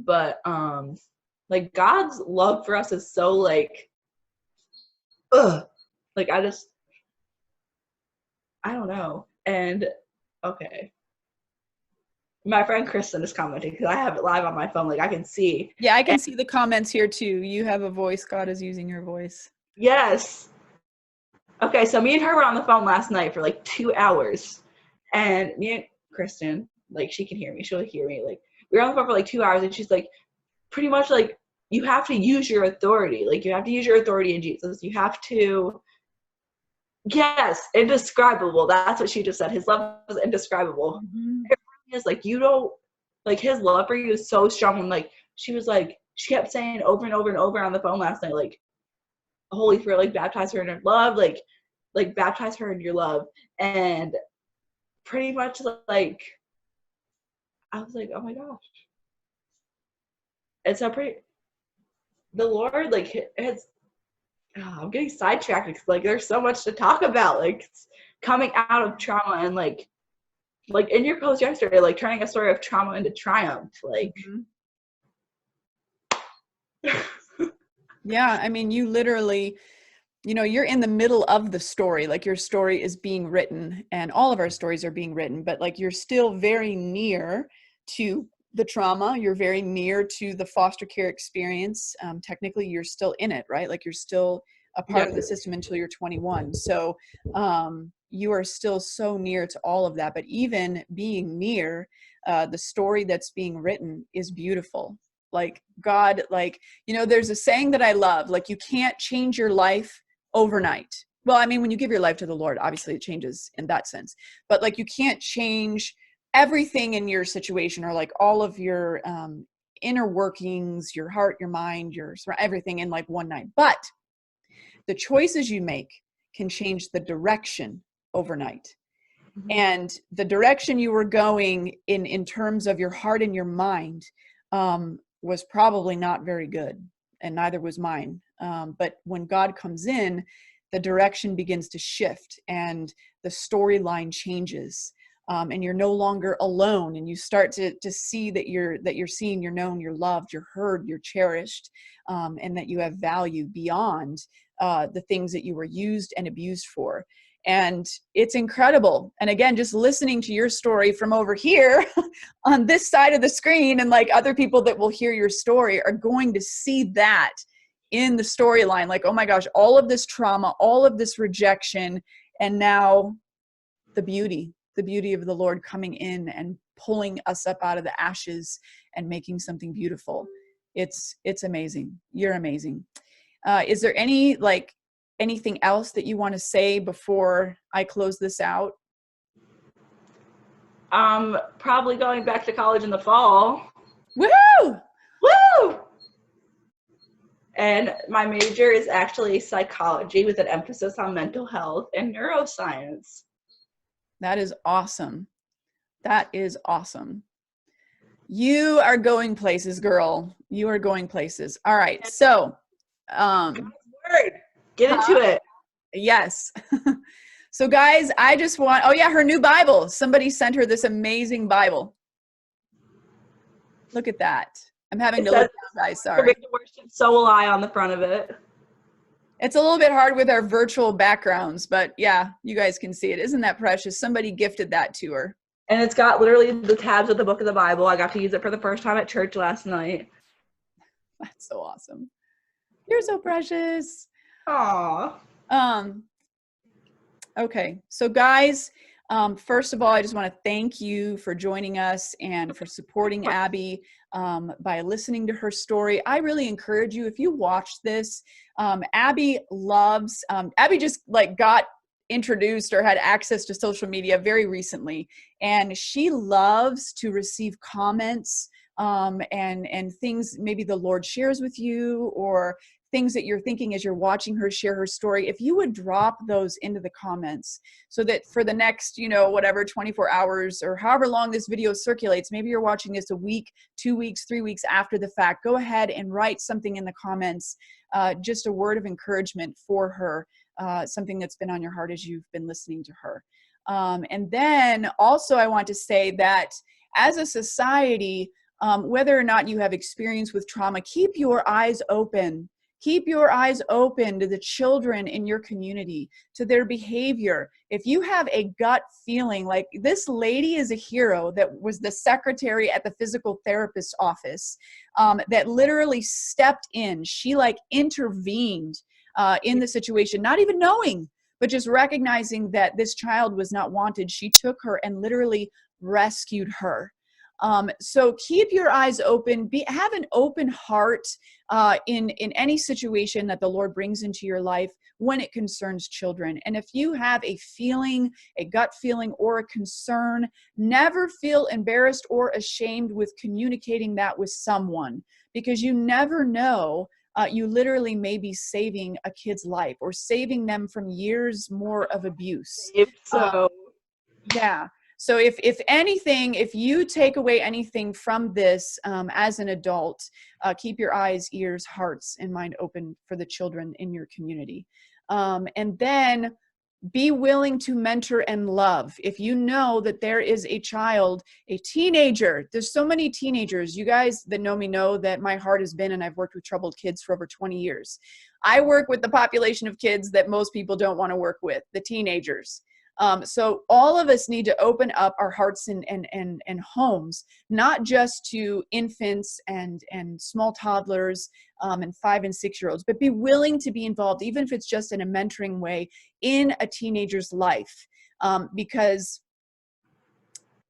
But like God's love for us is so like ugh. Like I don't know. And okay. My friend Kristen is commenting because I have it live on my phone. Like I can see. Yeah, I can see the comments here too. You have a voice. God is using your voice. Yes. Okay, so me and her were on the phone last night for like 2 hours. And me and Kristen, like she can hear me. She'll hear me. Like we were on the phone for like 2 hours, and she's like, pretty much like, you have to use your authority. Like you have to use your authority in Jesus. You have to, yes, indescribable. That's what she just said. His love is indescribable. Mm-hmm. It really is. Like you don't, like his love for you is so strong. And like she was like, she kept saying over and over and over on the phone last night, like, Holy Spirit, like baptize her in her love, like baptize her in your love. And pretty much like I was like, oh my gosh. And so the Lord like has, I'm getting sidetracked because like there's so much to talk about, like coming out of trauma, and like in your post yesterday, like turning a story of trauma into triumph, like Yeah, I mean, you literally, you know, you're in the middle of the story. Like your story is being written, and all of our stories are being written, but like you're still very near to the trauma. You're very near to the foster care experience. Technically, you're still in it, right? Like you're still a part of the system until you're 21. So you are still so near to all of that. But even being near, the story that's being written is beautiful. Like God, like, you know, there's a saying that I love, like you can't change your life overnight. Well, I mean, when you give your life to the Lord, obviously it changes in that sense, but like you can't change everything in your situation, or like all of your inner workings, your heart, your mind, your everything in like one night. But the choices you make can change the direction overnight. mm-hmm. And the direction you were going in terms of your heart and your mind was probably not very good, and neither was mine. But when God comes in, the direction begins to shift and the storyline changes. and you're no longer alone, and you start to see that you're seen, you're known, you're loved, you're heard, you're cherished, and that you have value beyond the things that you were used and abused for. And it's incredible. And again, just listening to your story from over here on this side of the screen, and like other people that will hear your story are going to see that in the storyline. Like, oh my gosh, all of this trauma, all of this rejection, and now the beauty of the Lord coming in and pulling us up out of the ashes and making something beautiful. It's amazing. You're amazing. Is there anything else that you want to say before I close this out? Probably going back to college in the fall. Woohoo! Woo! And my major is actually psychology with an emphasis on mental health and neuroscience. That is awesome. That is awesome. You are going places, girl. You are going places. All right. So, get into it. Yes. So guys, I just want, oh yeah, her new Bible. Somebody sent her this amazing Bible. Look at that. I'm having to look down, guys. Sorry. So will I on the front of it. It's a little bit hard with our virtual backgrounds, but yeah, you guys can see it. Isn't that precious? Somebody gifted that to her. And it's got literally the tabs of the book of the Bible. I got to use it for the first time at church last night. That's so awesome. You're so precious. Aww. Okay. So guys, first of all, I just want to thank you for joining us and for supporting Abby by listening to her story. I really encourage you, if you watch this, Abby just like got introduced or had access to social media very recently, and she loves to receive comments and things maybe the Lord shares with you, or things that you're thinking as you're watching her share her story. If you would drop those into the comments, so that for the next, 24 hours or however long this video circulates, maybe you're watching this a week, 2 weeks, 3 weeks after the fact, go ahead and write something in the comments, just a word of encouragement for her, something that's been on your heart as you've been listening to her. And then also I want to say that as a society, whether or not you have experience with trauma, keep your eyes open. Keep your eyes open to the children in your community, to their behavior. If you have a gut feeling, like this lady is a hero that was the secretary at the physical therapist's office, that literally stepped in. She intervened in the situation, not even knowing, but just recognizing that this child was not wanted. She took her and literally rescued her. So keep your eyes open, have an open heart in any situation that the Lord brings into your life when it concerns children. And if you have a feeling, a gut feeling, or a concern, never feel embarrassed or ashamed with communicating that with someone, because you never know. You literally may be saving a kid's life or saving them from years more of abuse. Yeah. So if anything, if you take away anything from this as an adult, keep your eyes, ears, hearts, and mind open for the children in your community. And then be willing to mentor and love. If you know that there is a child, a teenager, there's so many teenagers. You guys that know me know that my heart has been, and I've worked with troubled kids for over 20 years. I work with the population of kids that most people don't want to work with, the teenagers. So all of us need to open up our hearts and homes, not just to infants and small toddlers and 5 and 6 year olds, but be willing to be involved, even if it's just in a mentoring way, in a teenager's life. Because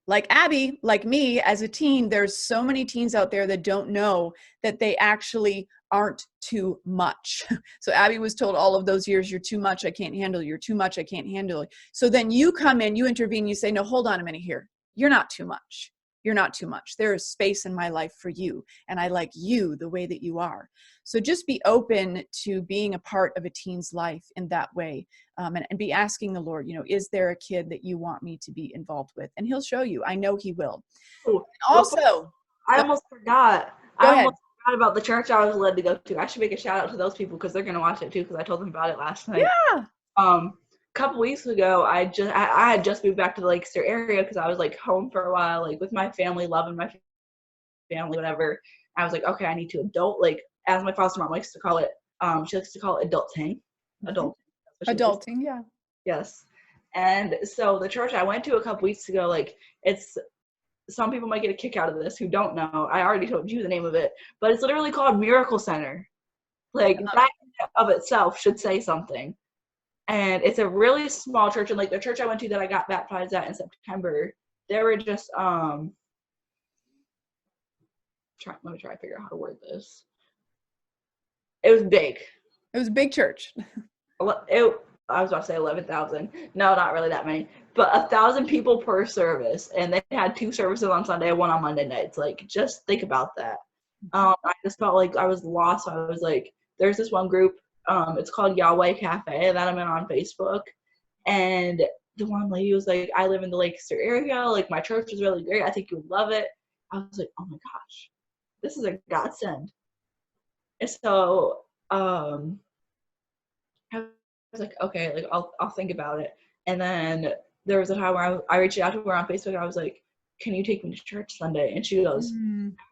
like Abby, like me as a teen, there's so many teens out there that don't know that they actually aren't too much. So Abby was told all of those years, you're too much, I can't handle you. You're too much, I can't handle it. So then you come in, you intervene, you say, no, hold on a minute here. You're not too much. You're not too much. There is space in my life for you. And I like you the way that you are. So just be open to being a part of a teen's life in that way. And be asking the Lord, is there a kid that you want me to be involved with? And he'll show you. I know he will. Also, I almost forgot. Go ahead. About the church I was led to go to. I should make a shout out to those people because they're going to watch it too, because I told them about it last night. Yeah. couple weeks ago, I had just moved back to the Lancaster area because I was like home for a while, like with my family, loving my family, whatever. I was like, okay, I need to adult, like as my foster mom likes to call it. She likes to call it adulting. Adulting. Adulting, yeah. Yes. And so the church I went to a couple weeks ago, like it's, some people might get a kick out of this who don't know. I already told you the name of it, but it's literally called Miracle Center. Like that of itself should say something. And it's a really small church, and like the church I went to that I got baptized at in September, they were just let me try to figure out how to word this. It was big. It was a big church. I was about to say 11,000. No, not really that many, but 1,000 people per service, and they had 2 services on Sunday and 1 on Monday nights. Like, just think about that. I just felt like I was lost. So I was like, there's this one group. It's called Yahweh Cafe that I'm in on Facebook, and the one lady was like, I live in the Lancaster area. Like, my church is really great. I think you would love it. I was like, oh my gosh, this is a godsend. And so I was like, okay, like I'll think about it. And then there was a time where I reached out to her on Facebook. And I was like, can you take me to church Sunday? And she goes,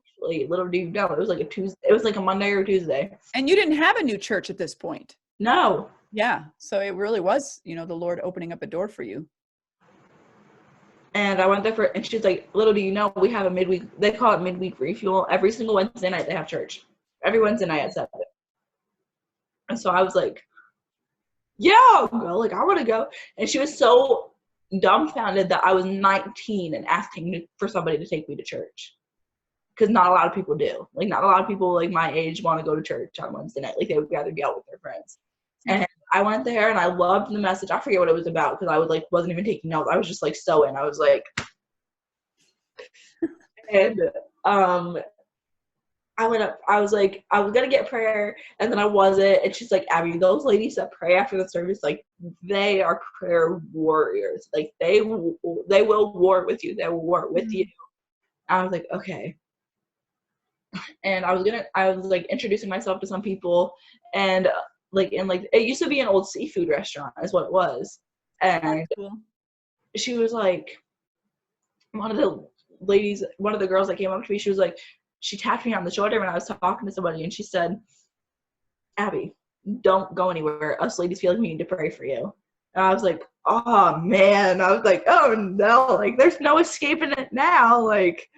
actually, little do you know, it was like a Tuesday. It was like a Monday or Tuesday. And you didn't have a new church at this point. No. Yeah. So it really was, the Lord opening up a door for you. And I went there and she's like, little do you know, we have a midweek, they call it midweek refuel. Every single Wednesday night they have church. Every Wednesday night at 7. And so I was like, yeah, I'll go. Like, I want to go. And she was so dumbfounded that I was 19 and asking for somebody to take me to church. Because not a lot of people do. Like, not a lot of people like my age want to go to church on Wednesday night. Like, they would rather be out with their friends. And I went there and I loved the message. I forget what it was about because I wasn't even taking notes. I was just like so in. I was like, and I went up, I was like, I was going to get prayer, and then I wasn't. And she's like, Abby, those ladies that pray after the service, like, they are prayer warriors. Like, they will war with you. They will war with you. I was like, okay. And I was like introducing myself to some people, and it used to be an old seafood restaurant is what it was. And she was like, one of the girls that came up to me, she was like, she tapped me on the shoulder when I was talking to somebody, and she said, Abby, don't go anywhere. Us ladies feel like we need to pray for you. And I was like, oh man. I was like, oh no, like there's no escaping it now. Like,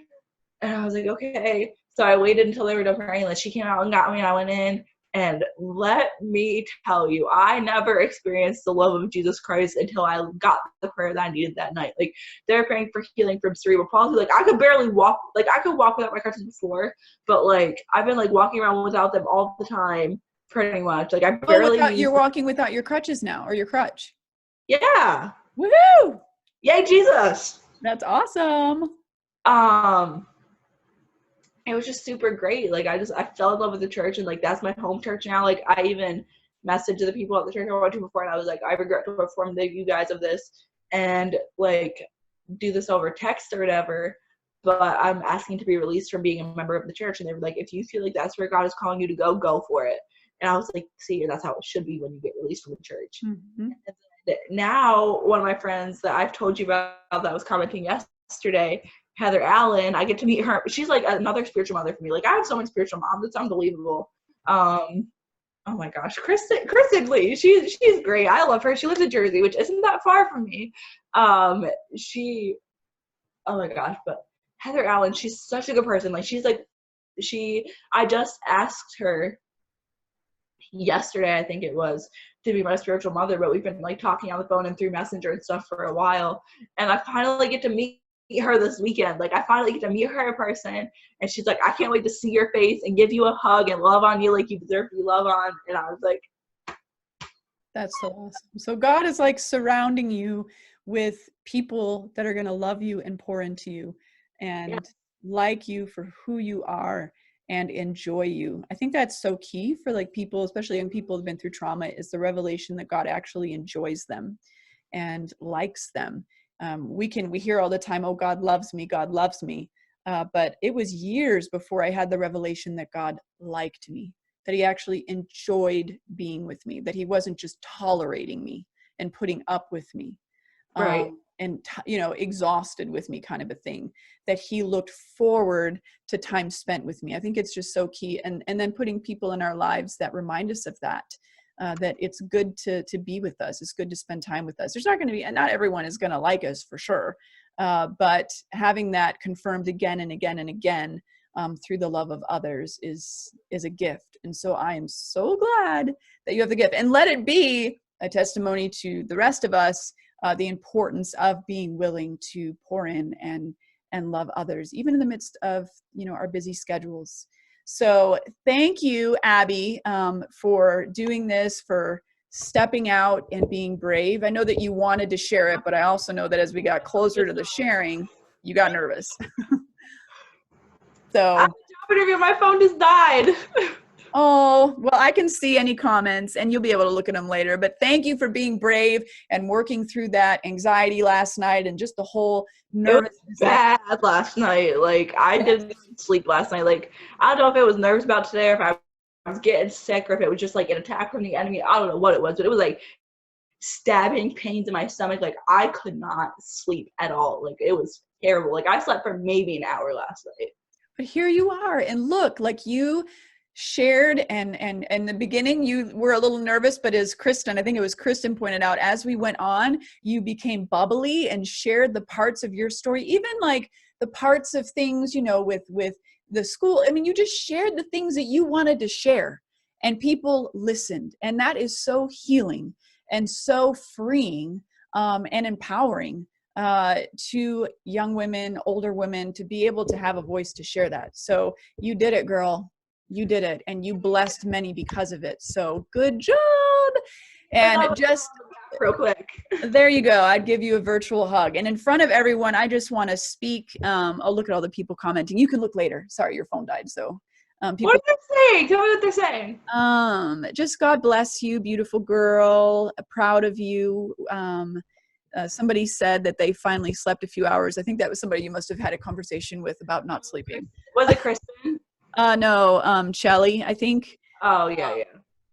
and I was like, okay. So I waited until they were done praying. Like, she came out and got me, and I went in. And let me tell you, I never experienced the love of Jesus Christ until I got the prayer that I needed that night. Like, they're praying for healing from cerebral palsy. Like, I could barely walk. Like, I could walk without my crutches before, but like, I've been like walking around without them all the time, pretty much. Like, I barely. You're walking without your crutches now, or your crutch. Yeah. Woohoo! Yay, Jesus! That's awesome. It was just super great. Like, I fell in love with the church, and like, that's my home church now. Like, I even messaged the people at the church I went to before, and I was like, I regret to inform you guys of this and like do this over text or whatever, but I'm asking to be released from being a member of the church. And they were like, if you feel like that's where God is calling you to go for it. And I was like, see, that's how it should be when you get released from the church. And now one of my friends that I've told you about that was commenting yesterday, Heather Allen, I get to meet her. She's like another spiritual mother for me. Like, I have so many spiritual moms. It's unbelievable. Oh my gosh, Chris Sigley. She's great. I love her. She lives in Jersey, which isn't that far from me. Oh my gosh, but Heather Allen, she's such a good person. Like, I just asked her yesterday, I think it was, to be my spiritual mother, but we've been like talking on the phone and through Messenger and stuff for a while. And I finally get to meet her this weekend. Like, I finally get to meet her in person, and she's like, I can't wait to see your face and give you a hug and love on you like you deserve to be loved on. And I was like, that's so awesome. So God is like surrounding you with people that are going to love you and pour into you and like you for who you are and enjoy you. I think that's so key for like people, especially young people who've been through trauma, is the revelation that God actually enjoys them and likes them. We hear all the time, oh, God loves me, God loves me. But it was years before I had the revelation that God liked me, that he actually enjoyed being with me, that he wasn't just tolerating me. and putting up with me. Right. And, exhausted with me kind of a thing, that he looked forward to time spent with me. I think it's just so key. And then putting people in our lives that remind us of that, that it's good to be with us. It's good to spend time with us. There's not going to be, and not everyone is going to like us for sure. But having that confirmed again and again and again, through the love of others is a gift. And so I am so glad that you have the gift, and let it be a testimony to the rest of us, the importance of being willing to pour in and love others, even in the midst of, our busy schedules. So thank you, Abby, for doing this, for stepping out and being brave. I know that you wanted to share it, but I also know that as we got closer to the sharing, you got nervous. So I'm a job interview. My phone just died. Oh, well, I can see any comments and you'll be able to look at them later. But thank you for being brave and working through that anxiety last night and just the whole nervousness. It was bad last night. Like, I didn't sleep last night. Like, I don't know if it was nerves about today or if I was getting sick or if it was just like an attack from the enemy. I don't know what it was, but it was like stabbing pains in my stomach. Like, I could not sleep at all. Like, it was terrible. Like, I slept for maybe an hour last night. But here you are. And look, like you shared, and in the beginning you were a little nervous, but as I think it was Kristen pointed out, as we went on, you became bubbly and shared the parts of your story, even like the parts of things, with the school. I mean, you just shared the things that you wanted to share and people listened. And that is so healing and so freeing, and empowering, to young women, older women, to be able to have a voice to share that. So you did it, girl. You did it, and you blessed many because of it. So good job. And just real quick, there you go. I'd give you a virtual hug. And in front of everyone, I just want to speak. I'll look at all the people commenting. You can look later. Sorry, your phone died. So people, what are they saying? Tell me what they're saying. Just God bless you, beautiful girl. Proud of you. Somebody said that they finally slept a few hours. I think that was somebody you must have had a conversation with about not sleeping. Was it Kristen? No, Shelly, I think. Oh, yeah.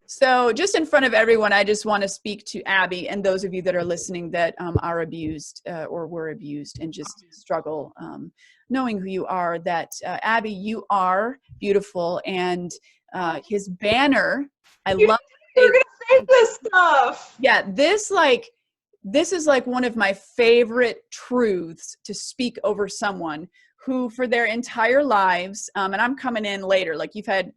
So just in front of everyone, I just want to speak to Abby and those of you that are listening that are abused or were abused and just struggle knowing who you are, that Abby, you are beautiful. And his banner, You're going to say this stuff. Yeah, this is like one of my favorite truths to speak over someone who for their entire lives, and I'm coming in later, like you've had,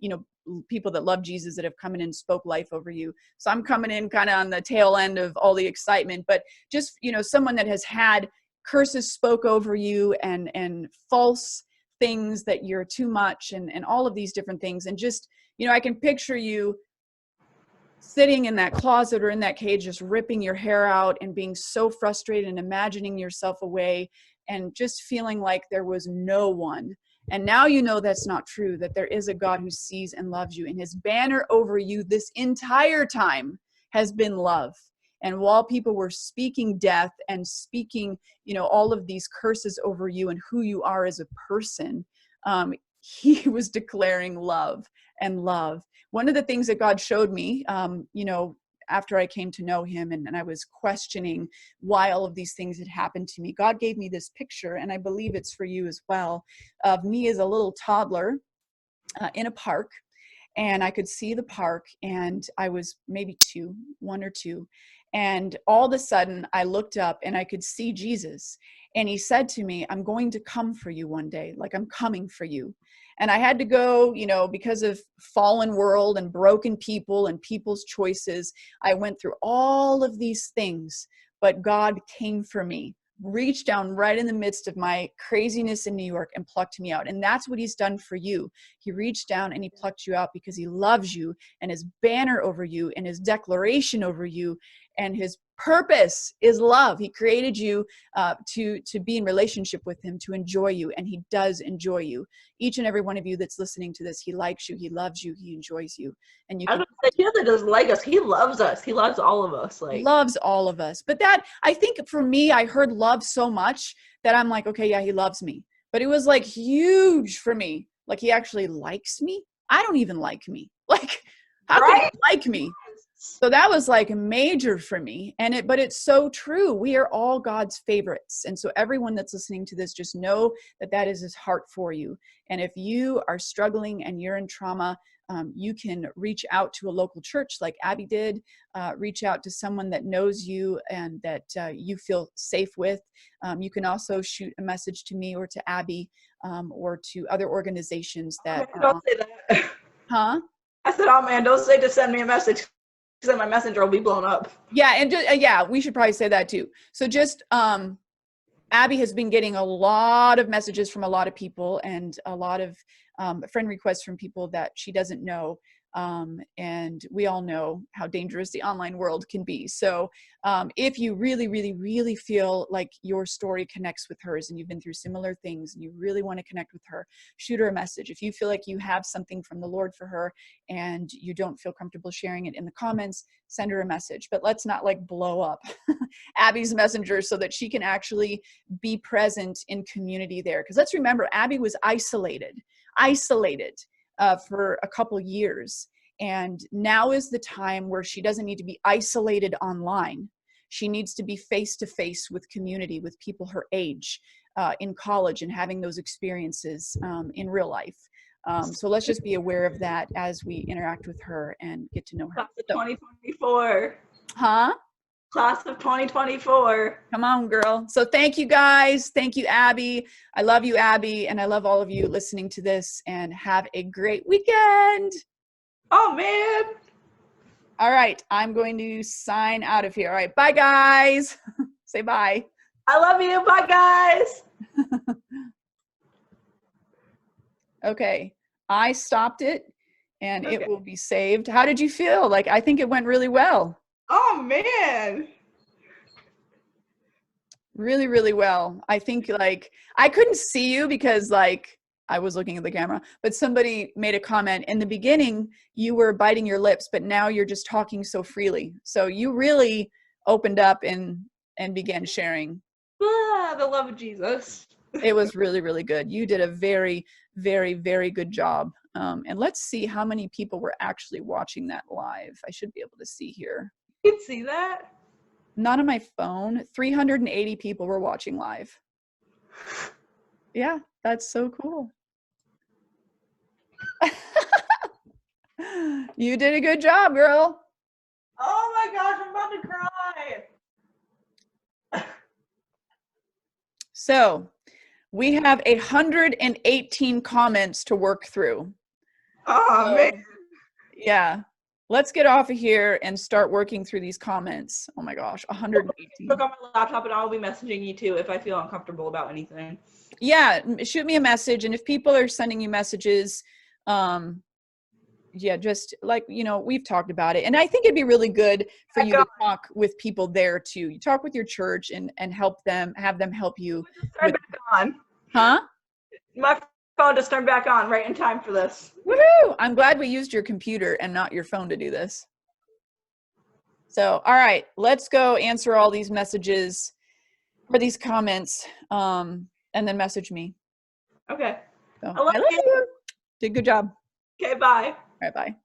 people that love Jesus that have come in and spoke life over you. So I'm coming in kind of on the tail end of all the excitement, but just, someone that has had curses spoke over you and false things that you're too much and all of these different things. And just, I can picture you sitting in that closet or in that cage, just ripping your hair out and being so frustrated and imagining yourself away and just feeling like there was no one. And now that's not true, that there is a God who sees and loves you. And his banner over you this entire time has been love. And while people were speaking death and speaking, all of these curses over you and who you are as a person, he was declaring love and love. One of the things that God showed me, after I came to know him and I was questioning why all of these things had happened to me, God gave me this picture, and I believe it's for you as well, of me as a little toddler in a park. And I could see the park, and I was maybe 1 or 2. And all of a sudden I looked up and I could see Jesus. And he said to me, I'm going to come for you one day. Like, I'm coming for you. And I had to go, because of fallen world and broken people and people's choices, I went through all of these things, but God came for me, reached down right in the midst of my craziness in New York and plucked me out. And that's what he's done for you. He reached down and he plucked you out because he loves you, and his banner over you and his declaration over you and his purpose is love. He created you to be in relationship with him, to enjoy you, and he does enjoy you. Each and every one of you that's listening to this, he likes you, he loves you, he enjoys you. And I don't think he doesn't like us. He loves us. He loves all of us. Loves all of us. But that, I think for me, I heard love so much that I'm like, okay, yeah, he loves me. But it was like huge for me. Like, he actually likes me. I don't even like me. Like, how can he like me? So that was like major for me. But it's so true. We are all God's favorites. And so everyone that's listening to this, just know that that is his heart for you. And if you are struggling and you're in trauma, you can reach out to a local church like Abby did, reach out to someone that knows you and that you feel safe with. You can also shoot a message to me or to Abby or to other organizations that are Don't on. say that. Huh? I said, oh man, don't say to send me a message. Because then my messenger will be blown up. Yeah, and yeah, we should probably say that too. So just Abby has been getting a lot of messages from a lot of people and a lot of friend requests from people that she doesn't know. And we all know how dangerous the online world can be. So if you really, really, really feel like your story connects with hers and you've been through similar things and you really want to connect with her, shoot her a message. If you feel like you have something from the Lord for her and you don't feel comfortable sharing it in the comments, send her a message. But let's not like blow up Abby's messenger so that she can actually be present in community there. Because let's remember, Abby was isolated for a couple years. And now is the time where she doesn't need to be isolated online. She needs to be face to face with community, with people her age in college and having those experiences in real life. So let's just be aware of that as we interact with her and get to know her. Class of 2024. Huh? Class of 2024. Come on, girl. So thank you guys. Thank you, Abby. I love you, Abby. And I love all of you listening to this, and have a great weekend. Oh, man. All right. I'm going to sign out of here. All right. Bye, guys. Say bye. I love you. Bye, guys. Okay. I stopped it and it will be saved. How did you feel? Like, I think it went really well. Oh, man. Really, really well. I think like I couldn't see you because like I was looking at the camera, but somebody made a comment in the beginning, you were biting your lips, but now you're just talking so freely. So you really opened up and began sharing. The love of Jesus. It was really, really good. You did a very, very, very good job. And let's see how many people were actually watching that live. I should be able to see here. You can see that? Not on my phone. 380 people were watching live. Yeah, that's so cool. You did a good job, girl. Oh my gosh, I'm about to cry. So we have 118 comments to work through. Oh, man. Yeah. Let's get off of here and start working through these comments. Oh my gosh, 118. Look on my laptop and I'll be messaging you too if I feel uncomfortable about anything. Yeah, shoot me a message. And if people are sending you messages, yeah, just like, you know, we've talked about it. And I think it'd be really good for you to talk with people there too. You talk with your church and help them, have them help you. Turn back on. Huh? My phone just turned back on right in time for this. Woohoo! I'm glad we used your computer and not your phone to do this. So, all right, let's go answer all these messages or these comments, and then message me. Okay. So, I love you. Did a good job. Okay, bye. All right, bye.